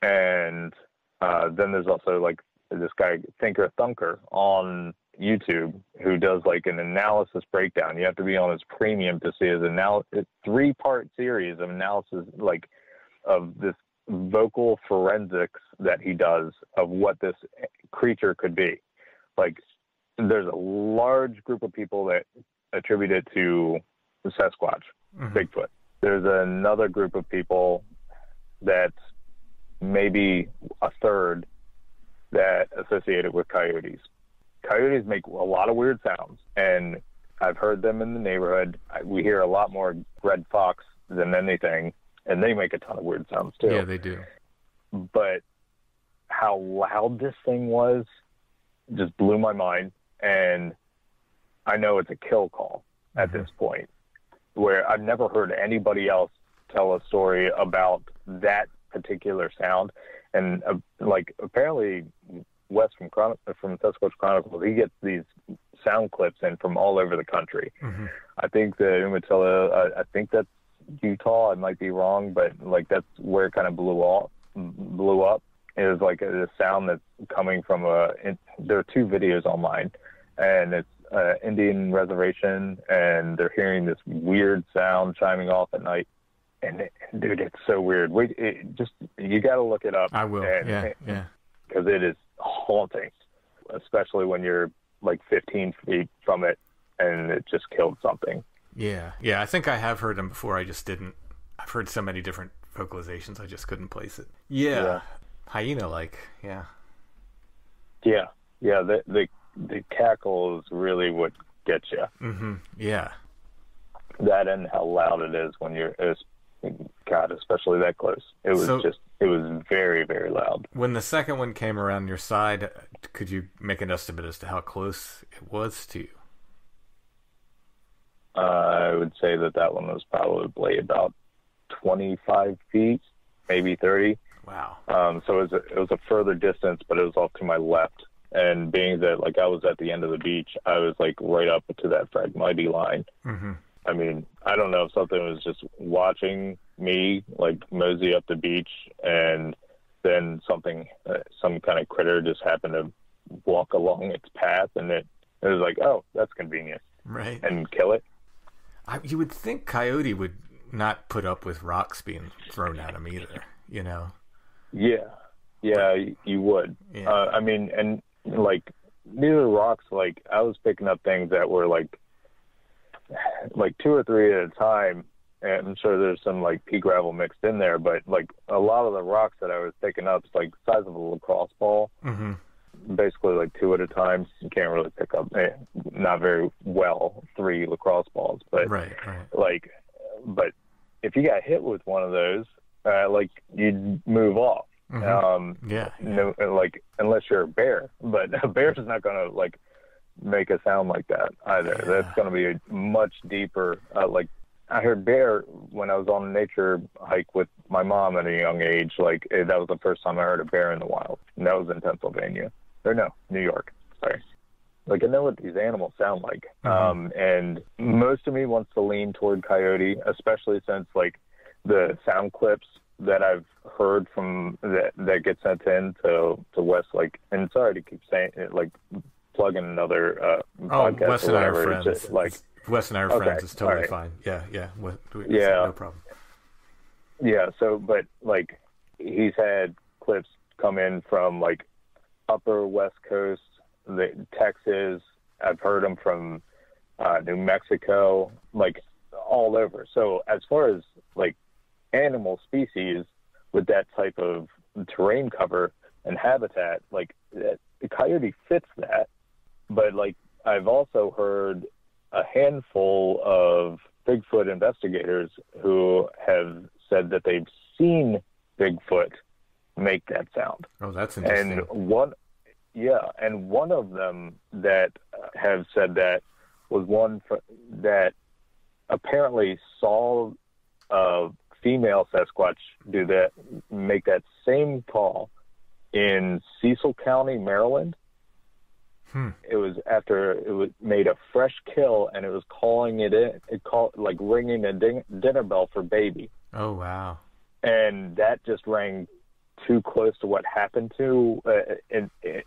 And then there's also, like, this guy, Thinker Thunker, on YouTube, who does, like, an analysis breakdown. You have to be on his premium to see his 3-part series of analysis, like, of this vocal forensics that he does of what this creature could be. Like, there's a large group of people that attribute it to Sasquatch, Bigfoot. There's another group of people that's maybe a third that associate it with coyotes. Coyotes make a lot of weird sounds, and I've heard them in the neighborhood. We hear a lot more red fox than anything, and they make a ton of weird sounds too. Yeah, they do. But how loud this thing was just blew my mind, and I know it's a kill call at this point, where I've never heard anybody else tell a story about that particular sound. And like, apparently Wes from Sasquatch Chronicles, he gets these sound clips in from all over the country. I think the umatilla, I think that's Utah. I might be wrong, but like, that's where it kind of blew up. It was like a sound that's coming from there are 2 videos online, and it's Indian reservation, and they're hearing this weird sound chiming off at night. And dude, it's so weird. You got to look it up. I will. Yeah. Because it is haunting, especially when you're like 15 feet from it, and it just killed something. Yeah. I think I have heard them before. I just didn't. I've heard so many different vocalizations, I just couldn't place it. Yeah. Hyena-like. Yeah. The cackle is really what gets you. Yeah. That and how loud it is when you're, God, especially that close. It was very, very loud. When the second one came around your side, could you make an estimate as to how close it was to you? I would say that one was probably about 25 feet, maybe 30. Wow. So it was a further distance, but it was off to my left. And being that, like, I was at the end of the beach, I was like right up to that Phragmites line. I mean, I don't know if something was just watching me, like, mosey up the beach, and then some kind of critter just happened to walk along its path, and it was like, oh, that's convenient. Right. And kill it. You would think coyote would not put up with rocks being thrown at him either, you know? Yeah, you would. Yeah. I mean, and, like, these are rocks, like, I was picking up things that were, like 2 or 3 at a time, and I'm sure there's some, like, pea gravel mixed in there, but, like, a lot of the rocks that I was picking up is, like, the size of a lacrosse ball. Basically, like, 2 at a time. You can't really pick up, not very well, 3 lacrosse balls, but, right. Like, but if you got hit with one of those, like, you'd move off. No, like, unless you're a bear, but a bear's not going to, like, make a sound like that either. That's going to be a much deeper, like, I heard bear when I was on a nature hike with my mom at a young age. Like, that was the first time I heard a bear in the wild, and that was in Pennsylvania. Or no, New York. Sorry. Like, I know what these animals sound like. And most of me wants to lean toward coyote, especially since, like, the sound clips that I've heard from that get sent in to Wes, like, and sorry to keep saying it, like, plug in another podcast Wes or and I are whatever. friends. Just, like, Wes and I are friends. It's totally fine. Yeah. No problem. Yeah. So, but, like, he's had clips come in from like upper West Coast, Texas. I've heard them from New Mexico, like all over. So as far as like animal species with that type of terrain cover and habitat, like the coyote fits that. But like I've also heard a handful of Bigfoot investigators who have said that they've seen Bigfoot make that sound. Oh, that's interesting. And one of them that have said that was one that apparently saw a female Sasquatch make that same call in Cecil County, Maryland. It was after it made a fresh kill, and it was calling like ringing a dinner bell for baby. Oh, wow. And that just rang too close to what happened to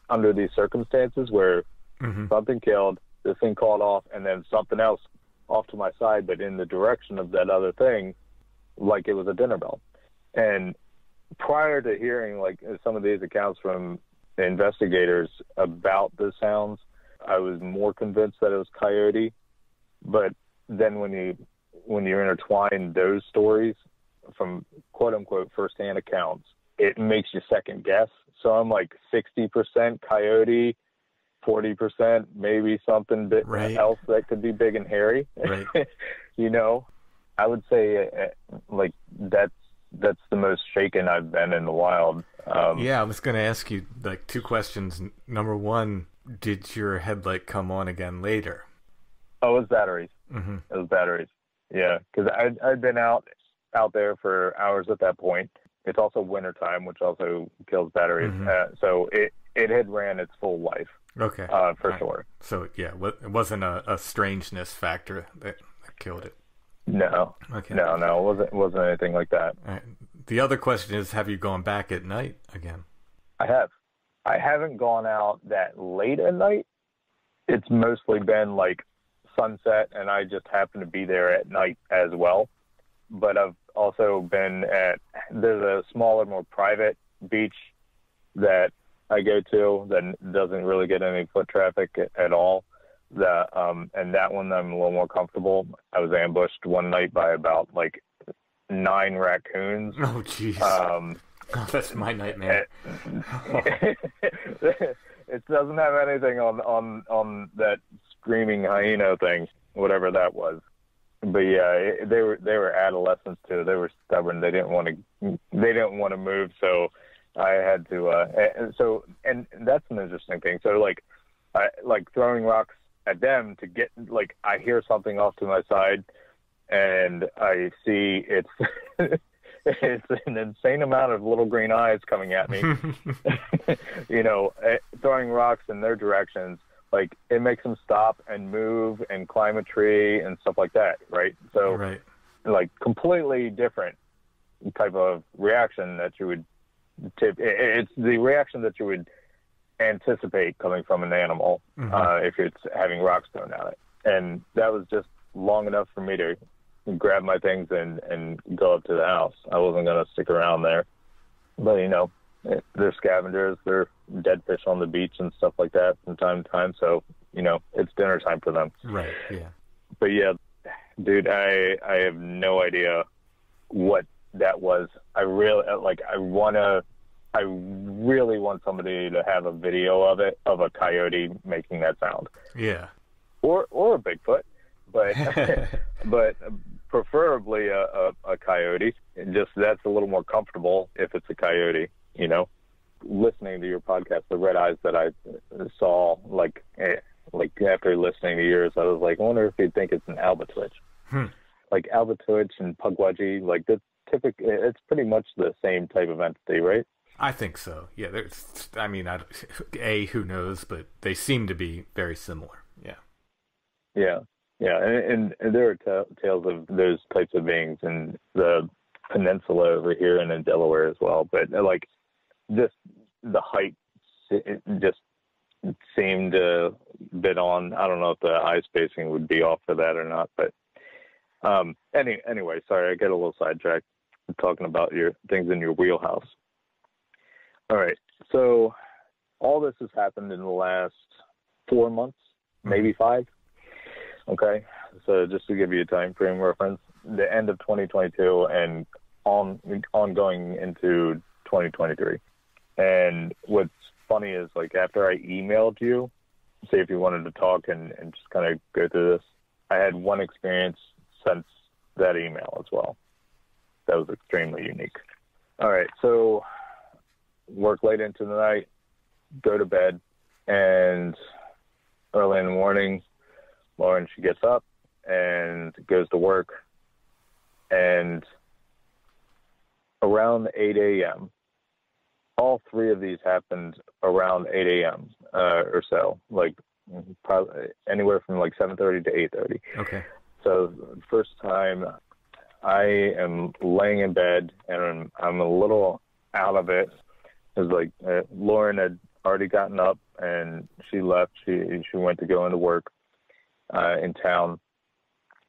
under these circumstances where something killed, this thing called off, and then something else off to my side, but in the direction of that other thing, like it was a dinner bell. And prior to hearing like some of these accounts from the investigators about the sounds, I was more convinced that it was coyote. But then when you intertwine those stories from quote unquote firsthand accounts, it makes you second guess. So I'm like 60% coyote, 40% maybe something else that could be big and hairy. Right. You know, I would say like that's the most shaken I've been in the wild. Yeah, I was going to ask you like two questions. Number one, did your headlight come on again later? Oh, it was batteries. It was batteries. Yeah, because I'd been out there for hours at that point. It's also wintertime, which also kills batteries. So it had ran its full life. Okay. For sure. So yeah, it wasn't a strangeness factor that killed it. No. Okay. No, it wasn't anything like that. All right. The other question is, have you gone back at night again? I have. I haven't gone out that late at night. It's mostly been like sunset, and I just happen to be there at night as well. But I've also been there's a smaller, more private beach that I go to that doesn't really get any foot traffic at all. And that one I'm a little more comfortable. I was ambushed one night by about like 9 raccoons. Oh, jeez. That's my nightmare. It doesn't have anything on that screaming hyena thing, whatever that was. But yeah, they were adolescents too. They were stubborn. They didn't want to move. So I had to. And that's an interesting thing. So like throwing rocks at them to get like I hear something off to my side, and I see it's an insane amount of little green eyes coming at me. You know, throwing rocks in their directions. Like it makes them stop and move and climb a tree and stuff like that, right? So, right. Like completely different type of reaction that you would. It's the reaction that you would anticipate coming from an animal if it's having rocks thrown at it, and that was just long enough for me to grab my things and go up to the house. I wasn't going to stick around there, but you know. They're scavengers. They're dead fish on the beach and stuff like that from time to time. So, you know, it's dinner time for them. Right, yeah. But yeah, dude, I have no idea what that was. I really want somebody to have a video of it, of a coyote making that sound. Yeah. Or a Bigfoot, but preferably a coyote. Just that's a little more comfortable if it's a coyote. You know, listening to your podcast, the red eyes that I saw, like after listening to yours, I was like, I wonder if you'd think it's an albatwitch. Like albatwitch and pugwudgie, like that's typically, it's pretty much the same type of entity, right? I think so. Yeah. Who knows, but they seem to be very similar. Yeah. Yeah. Yeah. And there are tales of those types of beings in the peninsula over here and in Delaware as well. But like, just the height just seemed a bit on. I don't know if the eye spacing would be off for that or not, but anyway, sorry, I get a little sidetracked talking about your things in your wheelhouse. All right. So all this has happened in the last 4 months, maybe 5. Okay. So just to give you a time frame reference, the end of 2022 and ongoing into 2023. And what's funny is, like, after I emailed you, say if you wanted to talk and just kind of go through this, I had one experience since that email as well. That was extremely unique. All right, so work late into the night, go to bed, and early in the morning, Lauren, she gets up and goes to work, and around 8 a.m., all 3 of these happened around 8 a.m. Or so, like probably anywhere from like 7:30 to 8:30. Okay. So first time I am laying in bed and I'm a little out of it. It was like Lauren had already gotten up and she left. She went to go into work in town,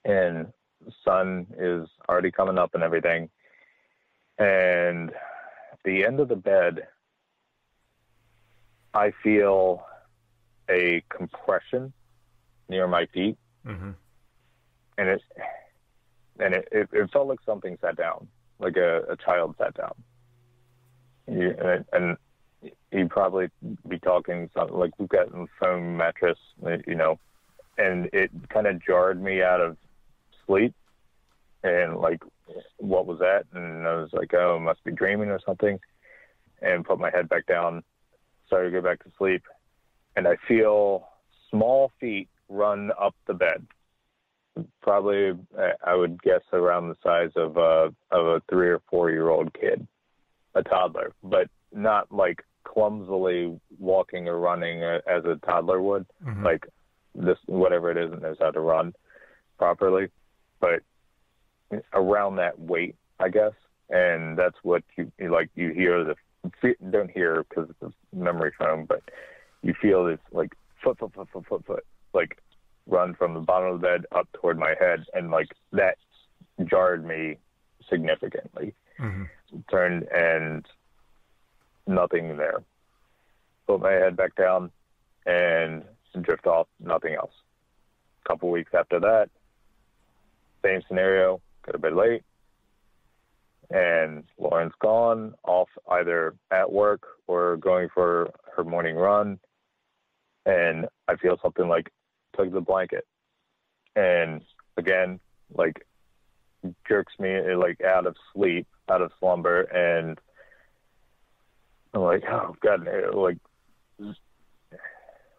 and the sun is already coming up and everything. And at the end of the bed, I feel a compression near my feet, Mm-hmm. and it felt like something sat down, like a child sat down. And you'd probably be talking something like, we've got a foam mattress, you know, and it kind of jarred me out of sleep, and like, what was that? And I was like, oh, I must be dreaming or something, and put my head back down, started to go back to sleep, and I feel small feet run up the bed. Probably, I would guess around the size of a 3 or 4 year old kid, a toddler, but not like clumsily walking or running as a toddler would. Mm-hmm. Like this, whatever it is, knows how to run properly, but around that weight, I guess. And that's what you hear don't hear because it's a memory foam, but you feel this like foot, like run from the bottom of the bed up toward my head, and like that jarred me significantly. Mm-hmm. Turned and nothing there. Put my head back down and drift off, nothing else. A couple weeks after that, same scenario, go to bed late, and Lauren's gone, off either at work or going for her morning run, and I feel something like tug the blanket, and again, like jerks me like out of sleep, out of slumber, and I'm like, oh God, like,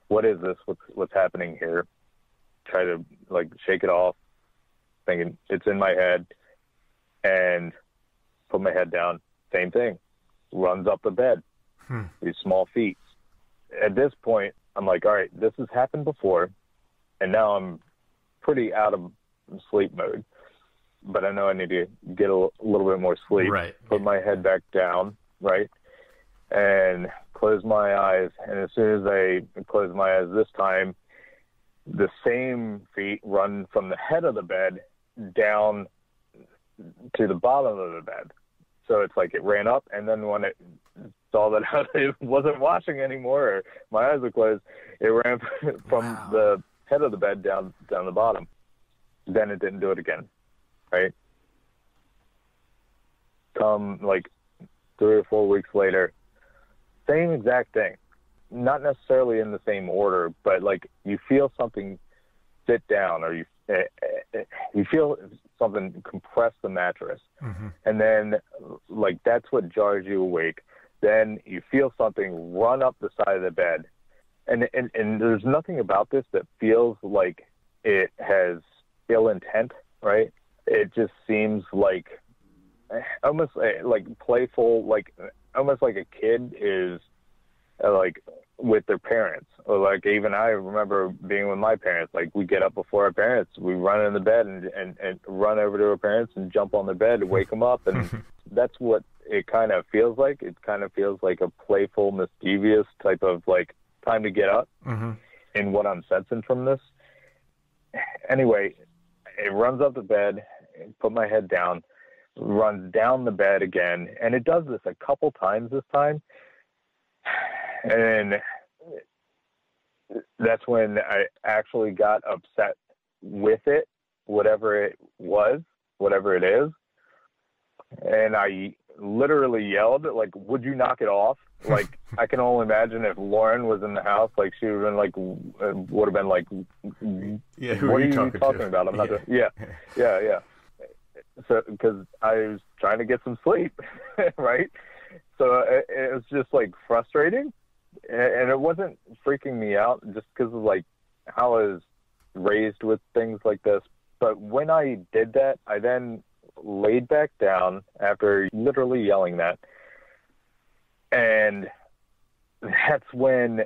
what is this? What's happening here? Try to like shake it off, thinking it's in my head, and put my head down. Same thing, runs up the bed. These small feet. At this point, I'm like, all right, this has happened before, and now I'm pretty out of sleep mode. But I know I need to get a little bit more sleep. Right. Put my head back down, right, and close my eyes. And as soon as I close my eyes this time, the same feet run from the head of the bed down to the bottom of the bed. So it's like it ran up, and then when it saw that I wasn't watching anymore, or my eyes were closed, it ran from the head of the bed down the bottom. Then it didn't do it again, right? Come like 3 or 4 weeks later, same exact thing. Not necessarily in the same order, but like you feel something sit down, or you feel something compress the mattress. Mm-hmm. And then like that's what jars you awake. Then you feel something run up the side of the bed, and there's nothing about this that feels like it has ill intent, right? It just seems like almost like playful, like almost like a kid is like with their parents, or like even I remember being with my parents. Like we get up before our parents, we run in the bed and run over to our parents and jump on their bed to wake them up, and that's what it kind of feels like. It kind of feels like a playful, mischievous type of like time to get up. Mm-hmm. In what I'm sensing from this. Anyway, it runs up the bed, put my head down, runs down the bed again, and it does this a couple times this time, And that's when I actually got upset with it, whatever it was, whatever it is. And I literally yelled, like, would you knock it off? Like, I can only imagine if Lauren was in the house, like, she would have been like, Yeah, who what are you talking about? I'm not yeah. So, because I was trying to get some sleep, right? So it was just, like, frustrating. And it wasn't freaking me out just because of, like, how I was raised with things like this. But when I did that, I then laid back down after literally yelling that. And that's when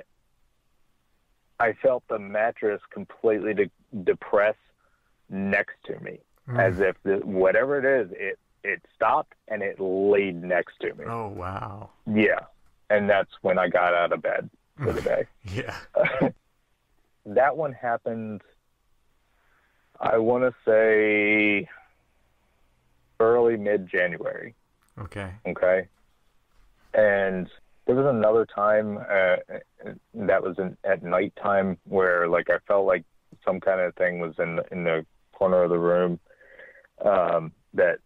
I felt the mattress completely depress next to me, as if whatever it is, it stopped and it laid next to me. Oh, wow. Yeah. And that's when I got out of bed for the day. Yeah. That one happened, I want to say, early mid-January. Okay. And there was another time that was at nighttime where, like, I felt like some kind of thing was in the corner of the room that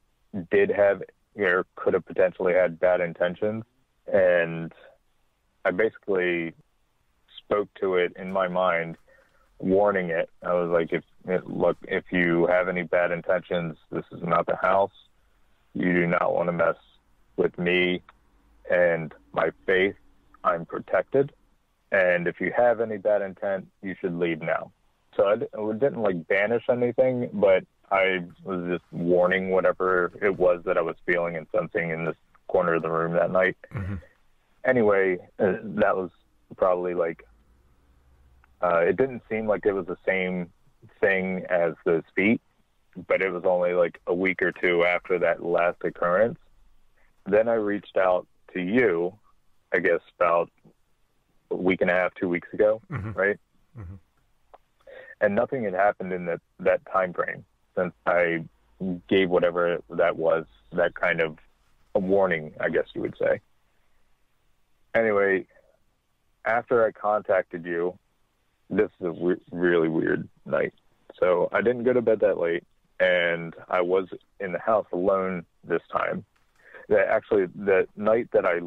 did have or could have potentially had bad intentions. And I basically spoke to it in my mind, warning it. I was like, if you have any bad intentions, this is not the house. You do not want to mess with me and my faith. I'm protected. And if you have any bad intent, you should leave now. So I didn't like banish anything, but I was just warning whatever it was that I was feeling and sensing in this corner of the room that night. Mm-hmm. Anyway, that was probably like, it didn't seem like it was the same thing as those feet, but it was only like a week or two after that last occurrence. Then I reached out to you, I guess about a week and a half, 2 weeks ago, right? Mm-hmm. And nothing had happened in that time frame since I gave whatever that was, that kind of a warning, I guess you would say. Anyway, after I contacted you, this is a really weird night. So I didn't go to bed that late, and I was in the house alone this time. Actually, the night that I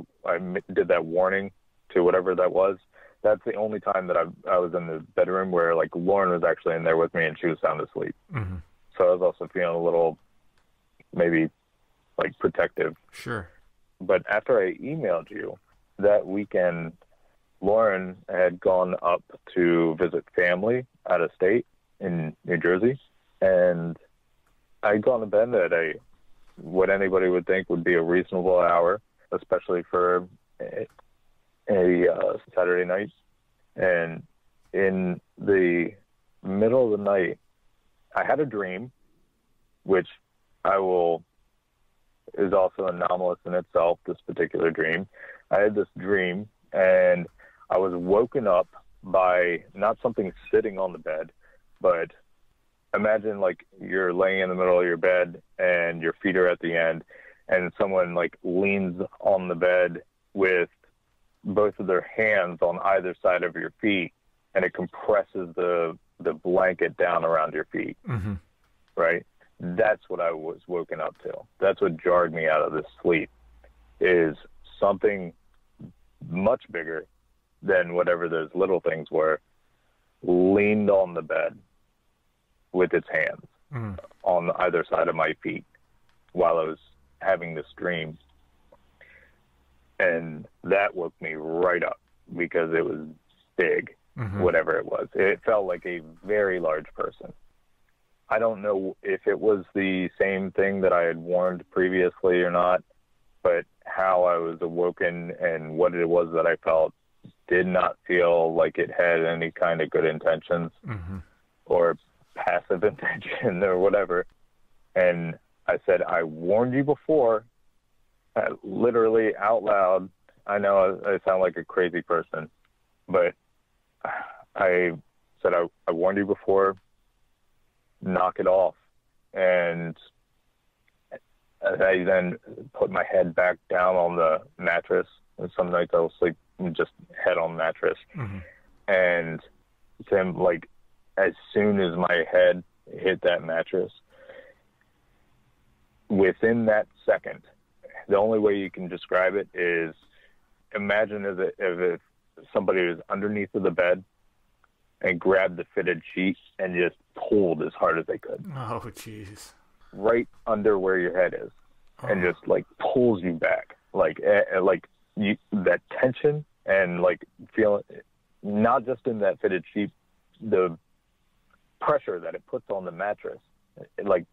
did that warning to whatever that was, that's the only time that I was in the bedroom where, like, Lauren was actually in there with me and she was sound asleep. Mm-hmm. So I was also feeling a little, maybe, like, protective. Sure. But after I emailed you, that weekend, Lauren had gone up to visit family out of state in New Jersey. And I'd gone to bed at what anybody would think would be a reasonable hour, especially for a Saturday night. And in the middle of the night, I had a dream, which is also anomalous in itself, this particular dream. I had this dream, and I was woken up by not something sitting on the bed, but imagine like you're laying in the middle of your bed and your feet are at the end, and someone like leans on the bed with both of their hands on either side of your feet, and it compresses the blanket down around your feet. Mm-hmm. Right? That's what I was woken up to. That's what jarred me out of this sleep, is something much bigger than whatever those little things were, leaned on the bed with its hands on either side of my feet while I was having this dream. And that woke me right up because it was big, whatever it was. It felt like a very large person. I don't know if it was the same thing that I had warned previously or not, but how I was awoken and what it was that I felt did not feel like it had any kind of good intentions or passive intention or whatever. And I said, I warned you before, literally out loud. I know I sound like a crazy person, but I said, I warned you before, knock it off. And I then put my head back down on the mattress. And some nights I'll sleep just head on mattress. Mm-hmm. And Tim, like, as soon as my head hit that mattress, within that second, the only way you can describe it is imagine as if somebody was underneath of the bed and grabbed the fitted sheet and just pulled as hard as they could. Oh, jeez. Right under where your head is. And just, like, pulls you back. Like that tension and, like, feeling, not just in that fitted sheet, the pressure that it puts on the mattress, like,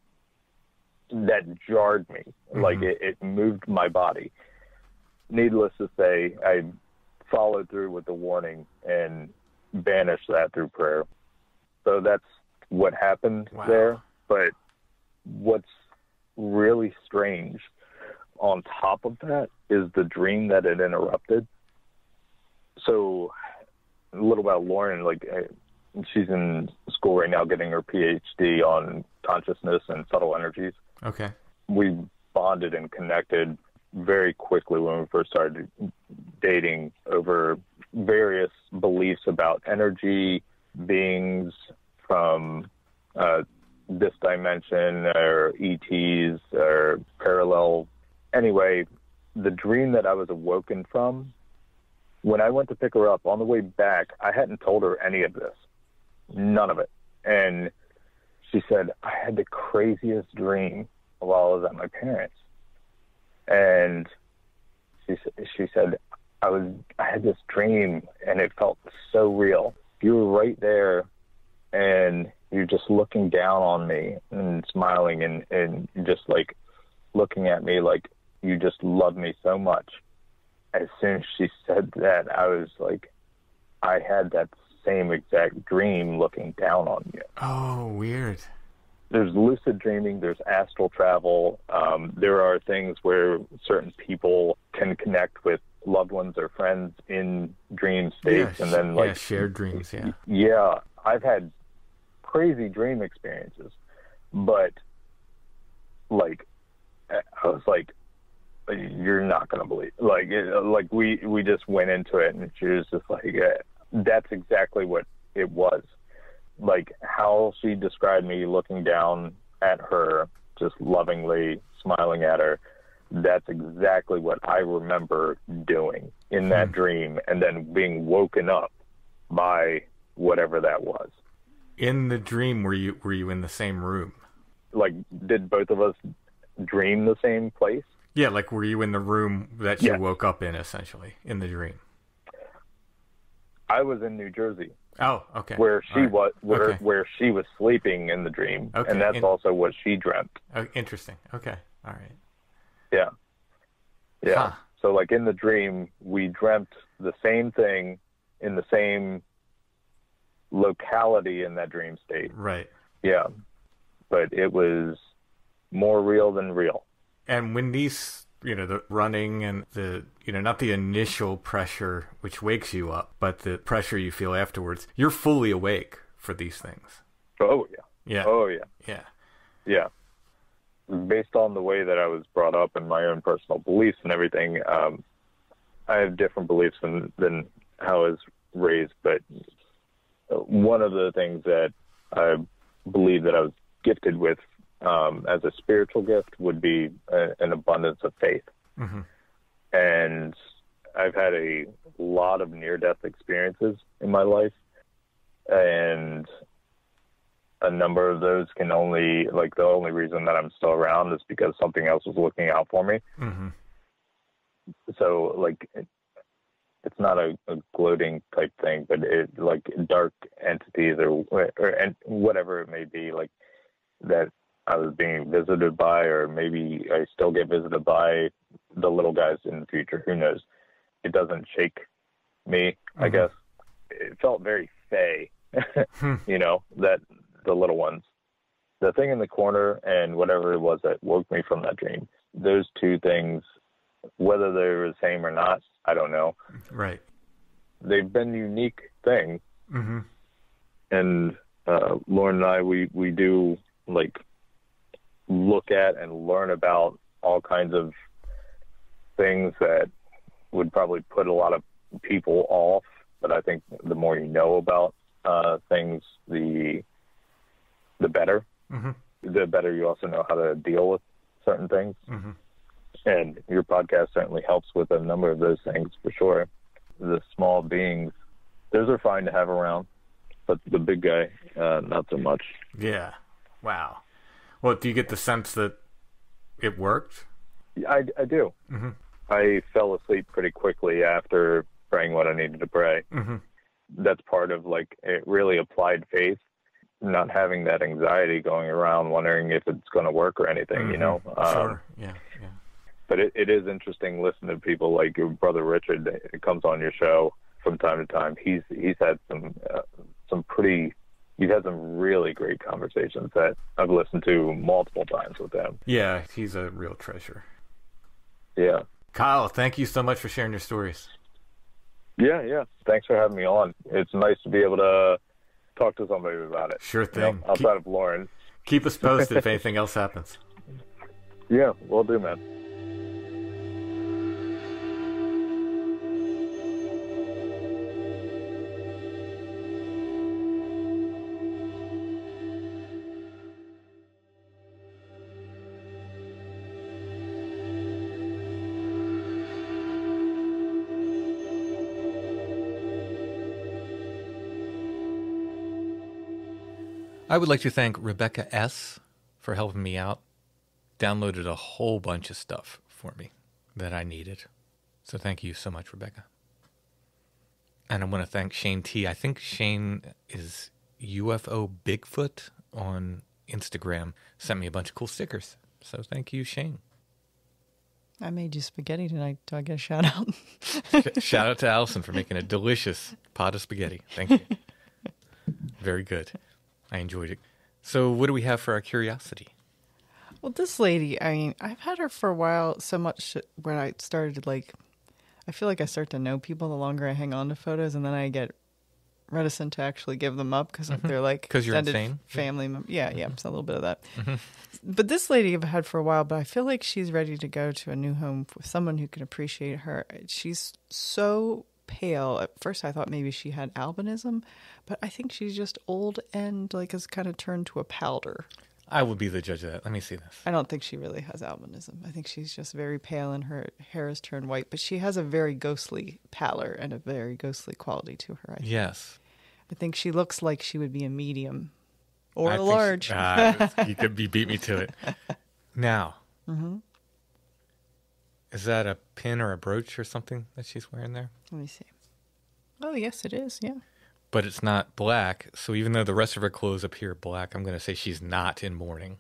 that jarred me. Mm-hmm. Like, it moved my body. Needless to say, I followed through with the warning and banished that through prayer. So that's what happened there. But what's really strange on top of that is the dream that it interrupted. So a little about Lauren, like, she's in school right now getting her PhD on consciousness and subtle energies. Okay. We bonded and connected very quickly when we first started dating over various beliefs about energy, beings from this dimension, or ETs, or parallel. Anyway, the dream that I was awoken from, when I went to pick her up on the way back, I hadn't told her any of this. None of it. And she said, I had the craziest dream while I was at my parents'. And she said, I had this dream and it felt so real. You were right there and you're just looking down on me and smiling and just, like, looking at me like you just love me so much. As soon as she said that, I was like, I had that same exact dream looking down on you. Oh, weird. There's lucid dreaming, there's astral travel. There are things where certain people can connect with loved ones or friends in dream states, and then, like, shared dreams. Yeah, I've had crazy dream experiences, but, like, I was like, you're not gonna believe. Like, we just went into it, and she was just like, that's exactly what it was. Like, how she described me looking down at her, just lovingly smiling at her, that's exactly what I remember doing in that dream, and then being woken up by whatever that was. In the dream, were you in the same room? Like, did both of us dream the same place? Yeah, like, were you in the room that you woke up in, essentially, in the dream? I was in New Jersey. Oh, okay. Where she was, where she was sleeping in the dream, and that's also what she dreamt. Oh, interesting. Okay, all right. Yeah. Huh. So, like, in the dream, we dreamt the same thing in the same locality in that dream state. Right. Yeah, but it was more real than real. And when these, the running and the, not the initial pressure which wakes you up, but the pressure you feel afterwards, you're fully awake for these things. Oh, yeah. Yeah. Oh, yeah. Yeah. Yeah. Based on the way that I was brought up and my own personal beliefs and everything, I have different beliefs than how I was raised, but one of the things that I believe that I was gifted with as a spiritual gift would be an abundance of faith. Mm-hmm. And I've had a lot of near-death experiences in my life, and a number of those can only, like, the only reason that I'm still around is because something else was looking out for me. Mm-hmm. So, like, it's not a gloating type thing, but it, like, dark entities or whatever it may be, like, that I was being visited by, or maybe I still get visited by the little guys in the future. Who knows? It doesn't shake me, I guess. It felt very fey, that the little ones. The thing in the corner and whatever it was that woke me from that dream, those two things, whether they were the same or not, I don't know. Right. They've been unique things. Mm-hmm. And Lauren and I, we do, like, look at and learn about all kinds of things that would probably put a lot of people off, but I think the more you know about things, the better. Mm-hmm. The better you also know how to deal with certain things. Mm-hmm. And your podcast certainly helps with a number of those things, for sure. The small beings, those are fine to have around, but the big guy, not so much. Yeah. Wow. Well, do you get the sense that it worked? I do. Mm-hmm. I fell asleep pretty quickly after praying what I needed to pray. Mm-hmm. That's part of like a really applied faith, not having that anxiety going around wondering if it's going to work or anything, Mm-hmm. you know? Sure. Yeah. But it is interesting listening to people like your brother Richard. It comes on your show from time to time. He's had some pretty. He's had some really great conversations that I've listened to multiple times with him. Yeah, he's a real treasure. Yeah. Kyle, thank you so much for sharing your stories. Yeah. Thanks for having me on. It's nice to be able to talk to somebody about it. Sure thing. Outside of Lauren. Keep us posted if anything else happens. Yeah, will do, man. I would like to thank Rebecca S. for helping me out. Downloaded a whole bunch of stuff for me that I needed. So thank you so much, Rebecca. And I want to thank Shane T. I think Shane is UFO Bigfoot on Instagram. Sent me a bunch of cool stickers. So thank you, Shane. I made you spaghetti tonight. Do I get a shout out? Shout out to Allison for making a delicious pot of spaghetti. Thank you. Very good. I enjoyed it. So what do we have for our curiosity? Well, this lady, I mean, I've had her for a while, so much when I started, like, I feel like I start to know people the longer I hang on to photos, and then I get reticent to actually give them up because they're like... Because you're extended insane? Family yeah, it's a little bit of that. But this lady I've had for a while, but I feel like she's ready to go to a new home with someone who can appreciate her. She's so pale. At first I thought maybe she had albinism, but I think she's just old and like has kind of turned to a powder. I will be the judge of that. Let me see this. I don't think she really has albinism. I think she's just very pale and her hair has turned white, but she has a very ghostly pallor and a very ghostly quality to her. Yes. I think she looks like she would be a medium or I a think large. You beat me to it. Now, is that a pin or a brooch or something that she's wearing there? Let me see. Oh, yes, it is. Yeah. But it's not black. So even though the rest of her clothes appear black, I'm going to say she's not in mourning.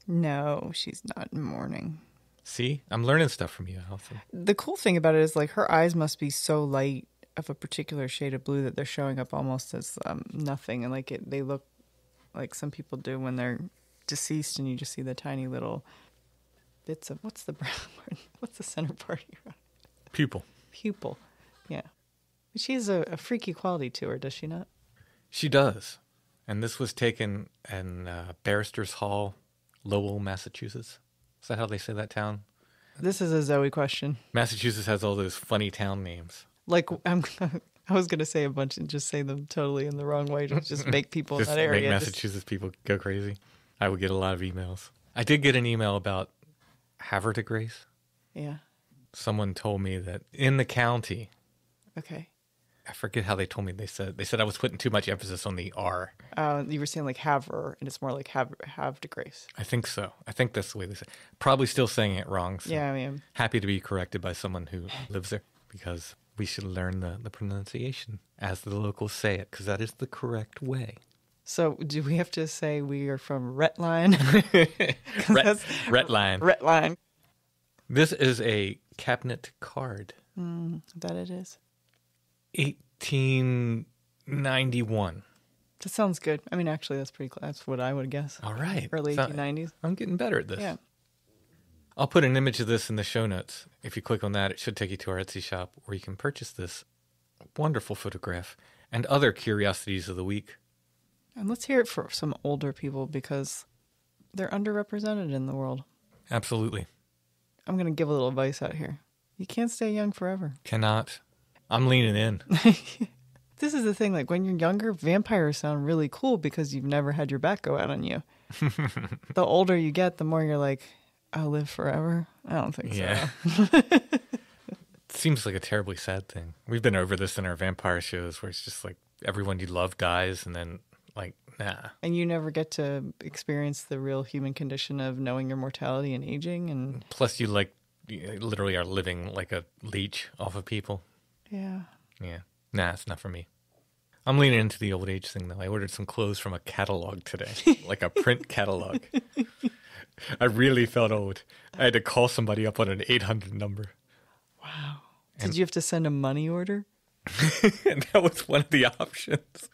No, she's not in mourning. See, I'm learning stuff from you, Allison. The cool thing about it is like her eyes must be so light of a particular shade of blue that they're showing up almost as nothing. And like they look like some people do when they're deceased and you just see the tiny little bits of, what's the brown word? What's the center part here? Pupil. Pupil. Yeah. But she has a freaky quality to her, does she not? She does. And this was taken in Barrister's Hall, Lowell, Massachusetts. Is that how they say that town? This is a Zoe question. Massachusetts has all those funny town names. Like, I was going to say a bunch and just say them totally in the wrong way to just make people Just in that area. make Massachusetts people go crazy. I would get a lot of emails. I did get an email about Havre de Grace. Yeah. Someone told me that in the county, Okay. I forget how they told me. They said I was putting too much emphasis on the R. You were saying like Havre, and it's more like have de Grace. I think so. I think that's the way they say it. Probably still saying it wrong. So Yeah, I mean, happy to be corrected by someone who lives there because we should learn the pronunciation as the locals say it because that is the correct way. so do we have to say we are from Retline? Retline. Retline. This is a cabinet card. That it is. 1891. That sounds good. I mean, actually, that's pretty close. That's what I would guess. All right. Early So 1890s. I'm getting better at this. Yeah. I'll put an image of this in the show notes. If you click on that, it should take you to our Etsy shop where you can purchase this wonderful photograph and other curiosities of the week. And let's hear it for some older people because they're underrepresented in the world. Absolutely. I'm going to give a little advice out here. You can't stay young forever. Cannot. I'm leaning in. This is the thing. Like when you're younger, vampires sound really cool because you've never had your back go out on you. The older you get, the more you're like, I'll live forever. I don't think Yeah. so. Seems like a terribly sad thing. We've been over this in our vampire shows where it's just like everyone you love dies and then like, nah. And you never get to experience the real human condition of knowing your mortality and aging. And Plus you literally are living like a leech off of people. yeah. Yeah. Nah, it's not for me. I'm leaning into the old age thing though. I ordered some clothes from a catalog today, like a print catalog. I really felt old. I had to call somebody up on an 800 number. Wow. Did you have to send a money order? And that was one of the options.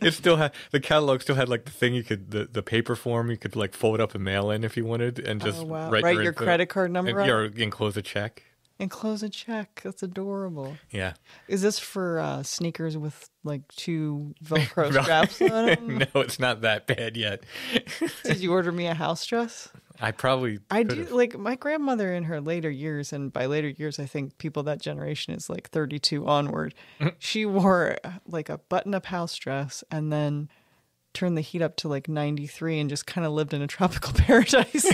It still had, the catalog still had like the thing you could, the paper form you could like fold up and mail in if you wanted and just write your credit card number and, up? or enclose a check. Enclose a check. That's adorable. Yeah. Is this for sneakers with like 2 Velcro straps on them? No, it's not that bad yet. Did you order me a house dress? I probably I could've. do. Like my grandmother in her later years, and by later years, I think people that generation is like 32 onward. She wore like a button-up house dress and then turned the heat up to like 93 and just kind of lived in a tropical paradise.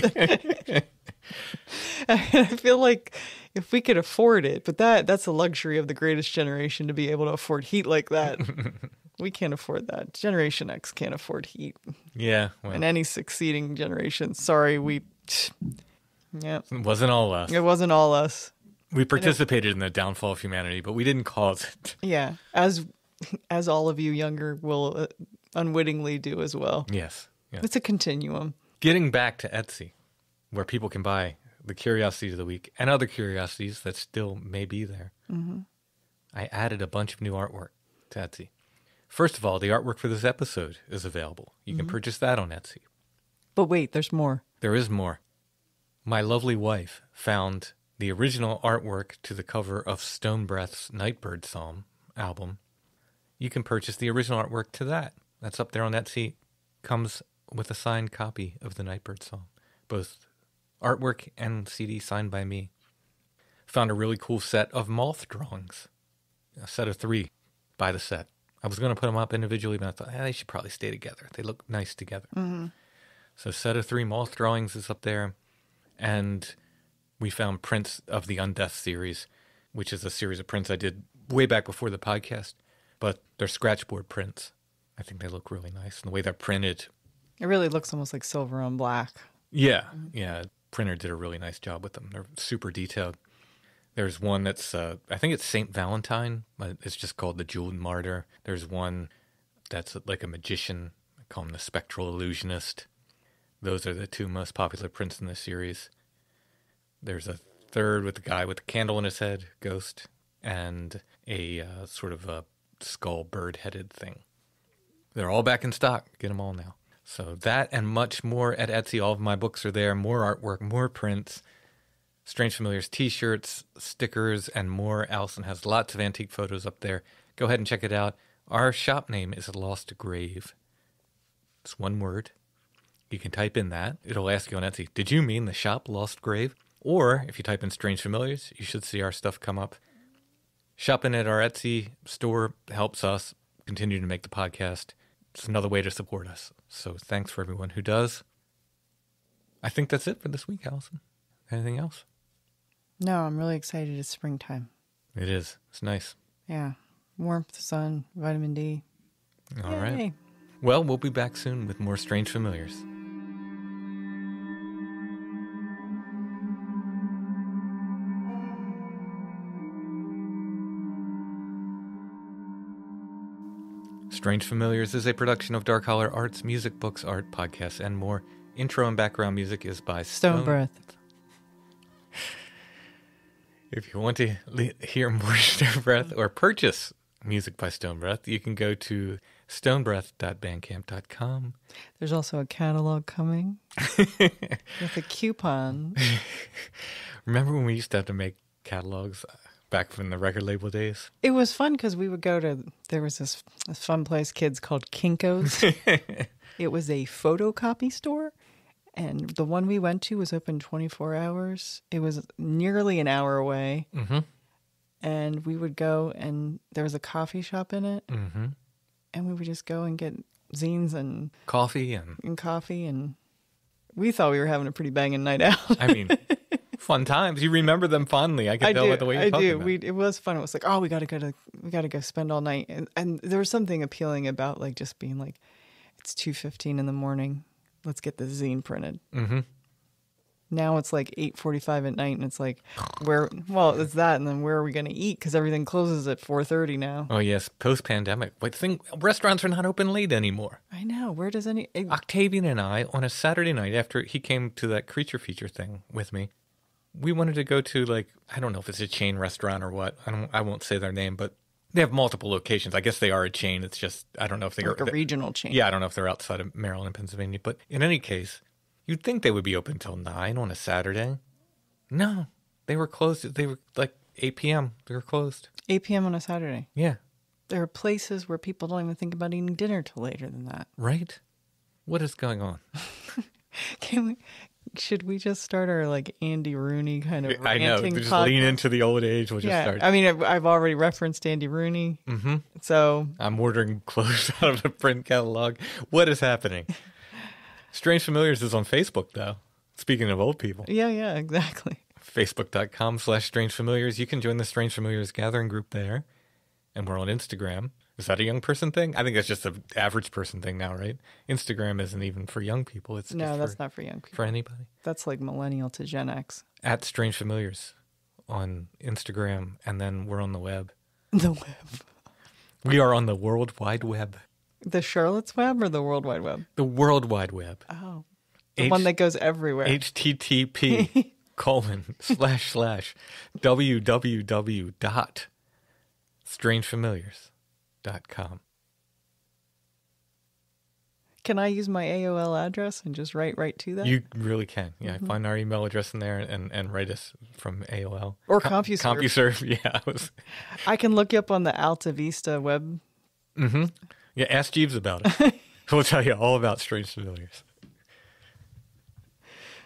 I feel like if we could afford it, but that's a luxury of the greatest generation to be able to afford heat like that. We can't afford that. Generation X can't afford heat. Yeah. Well, And any succeeding generation. Sorry, yeah. it wasn't all us. It wasn't all us. We participated in the downfall of humanity, but we didn't cause it. Yeah. As all of you younger will unwittingly do as well. Yes. Yeah. It's a continuum. Getting back to Etsy, where people can buy the curiosities of the week and other curiosities that still may be there. Mm-hmm. I added a bunch of new artwork to Etsy. First of all, the artwork for this episode is available. You can purchase that on Etsy. But wait, there's more. There is more. My lovely wife found the original artwork to the cover of Stone Breath's Nightbird Psalm album. You can purchase the original artwork to that. That's up there on Etsy. Comes with a signed copy of the Nightbird Psalm. Both artwork and CD signed by me. Found a really cool set of moth drawings. A set of 3. Buy the set. I was going to put them up individually, but I thought, they should probably stay together. They look nice together. Mm-hmm. So set of 3 moth drawings is up there. And we found prints of the Undeath series, which is a series of prints I did way back before the podcast. But they're scratchboard prints. I think they look really nice. And the way they're printed. It really looks almost like silver on black. Yeah. Yeah. Printer did a really nice job with them. They're super detailed. There's one that's, I think it's St. Valentine, but it's just called the Jeweled Martyr. There's one that's like a magician. I call him the Spectral Illusionist. Those are the 2 most popular prints in this series. There's a third with the guy with the candle in his head, ghost, and a sort of a skull bird-headed thing. They're all back in stock. Get them all now. So that and much more at Etsy. All of my books are there. More artwork, more prints. Strange Familiars t-shirts, stickers, and more. Allison has lots of antique photos up there. Go ahead and check it out. Our shop name is Lost Grave. It's one word. You can type in that. It'll ask you on Etsy, did you mean the shop Lost Grave? Or if you type in Strange Familiars, you should see our stuff come up. Shopping at our Etsy store helps us continue to make the podcast. It's another way to support us. So thanks for everyone who does. I think that's it for this week, Allison. Anything else? No, I'm really excited. It's springtime. It is. It's nice. Yeah. Warmth, sun, vitamin D. All right. Yay. Well, we'll be back soon with more Strange Familiars. Strange Familiars is a production of Dark Holler Arts, music, books, art, podcasts, and more. Intro and background music is by Stone Breath. If you want to hear more Stone Breath or purchase music by Stone Breath, you can go to stonebreath.bandcamp.com. There's also a catalog coming with a coupon. Remember when we used to have to make catalogs back from the record label days? It was fun because we would go to, there was this fun place kids called Kinko's. It was a photocopy store. And the one we went to was open 24 hours. It was nearly an hour away. Mm-hmm. and we would go, and there was a coffee shop in it, Mm-hmm. and we would just go and get zines and Coffee and coffee, and we thought we were having a pretty banging night out. I mean, fun times. You remember them fondly. I can tell by the way you're talking about it. It was fun. It was like, oh, we got to go spend all night, and there was something appealing about like just being like, it's 2:15 in the morning. Let's get the zine printed. Mm-hmm. Now it's like 8:45 at night, and it's like, it's that, and then where are we going to eat? Because everything closes at 4:30 now. Oh, yes. Post-pandemic. But restaurants are not open late anymore. I know. Where does Octavian and I, on a Saturday night, after he came to that creature feature thing with me, we wanted to go to, like, I don't know if it's a chain restaurant or what. I won't say their name, but they have multiple locations. I guess they are a chain. It's just, I don't know if they're... like a regional chain. Yeah, I don't know if they're outside of Maryland and Pennsylvania. But in any case, you'd think they would be open till 9 on a Saturday. No, they were closed. They were like 8 p.m. They were closed. 8 p.m. on a Saturday. Yeah. There are places where people don't even think about eating dinner till later than that. Right? What is going on? Should we just start our like Andy Rooney kind of I know. ranting Just podcast? lean into the old age. We'll just start. I mean, I've already referenced Andy Rooney. Mm-hmm. So I'm ordering clothes out of the print catalog. What is happening? Strange Familiars is on Facebook, though. Speaking of old people. yeah, exactly. Facebook.com/Strange Familiars. You can join the Strange Familiars gathering group there. And we're on Instagram. Is that a young person thing? I think that's just an average person thing now, right? Instagram isn't even for young people. It's that's not for young people. For anybody. That's like millennial to Gen X. At Strange Familiars on Instagram. And then we're on the web. The web. We are on the World Wide Web. The Charlotte's Web or the World Wide Web? The World Wide Web. Oh. The one that goes everywhere. http://www.strangefamiliars.com. Can I use my AOL address and just write right to that? You really can. Yeah, find our email address in there and write us from AOL. Or CompuServe. CompuServe, yeah. I can look you up on the Alta Vista web. Mm-hmm. Yeah, ask Jeeves about it. He'll tell you all about Strange Familiars.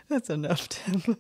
That's enough, Tim.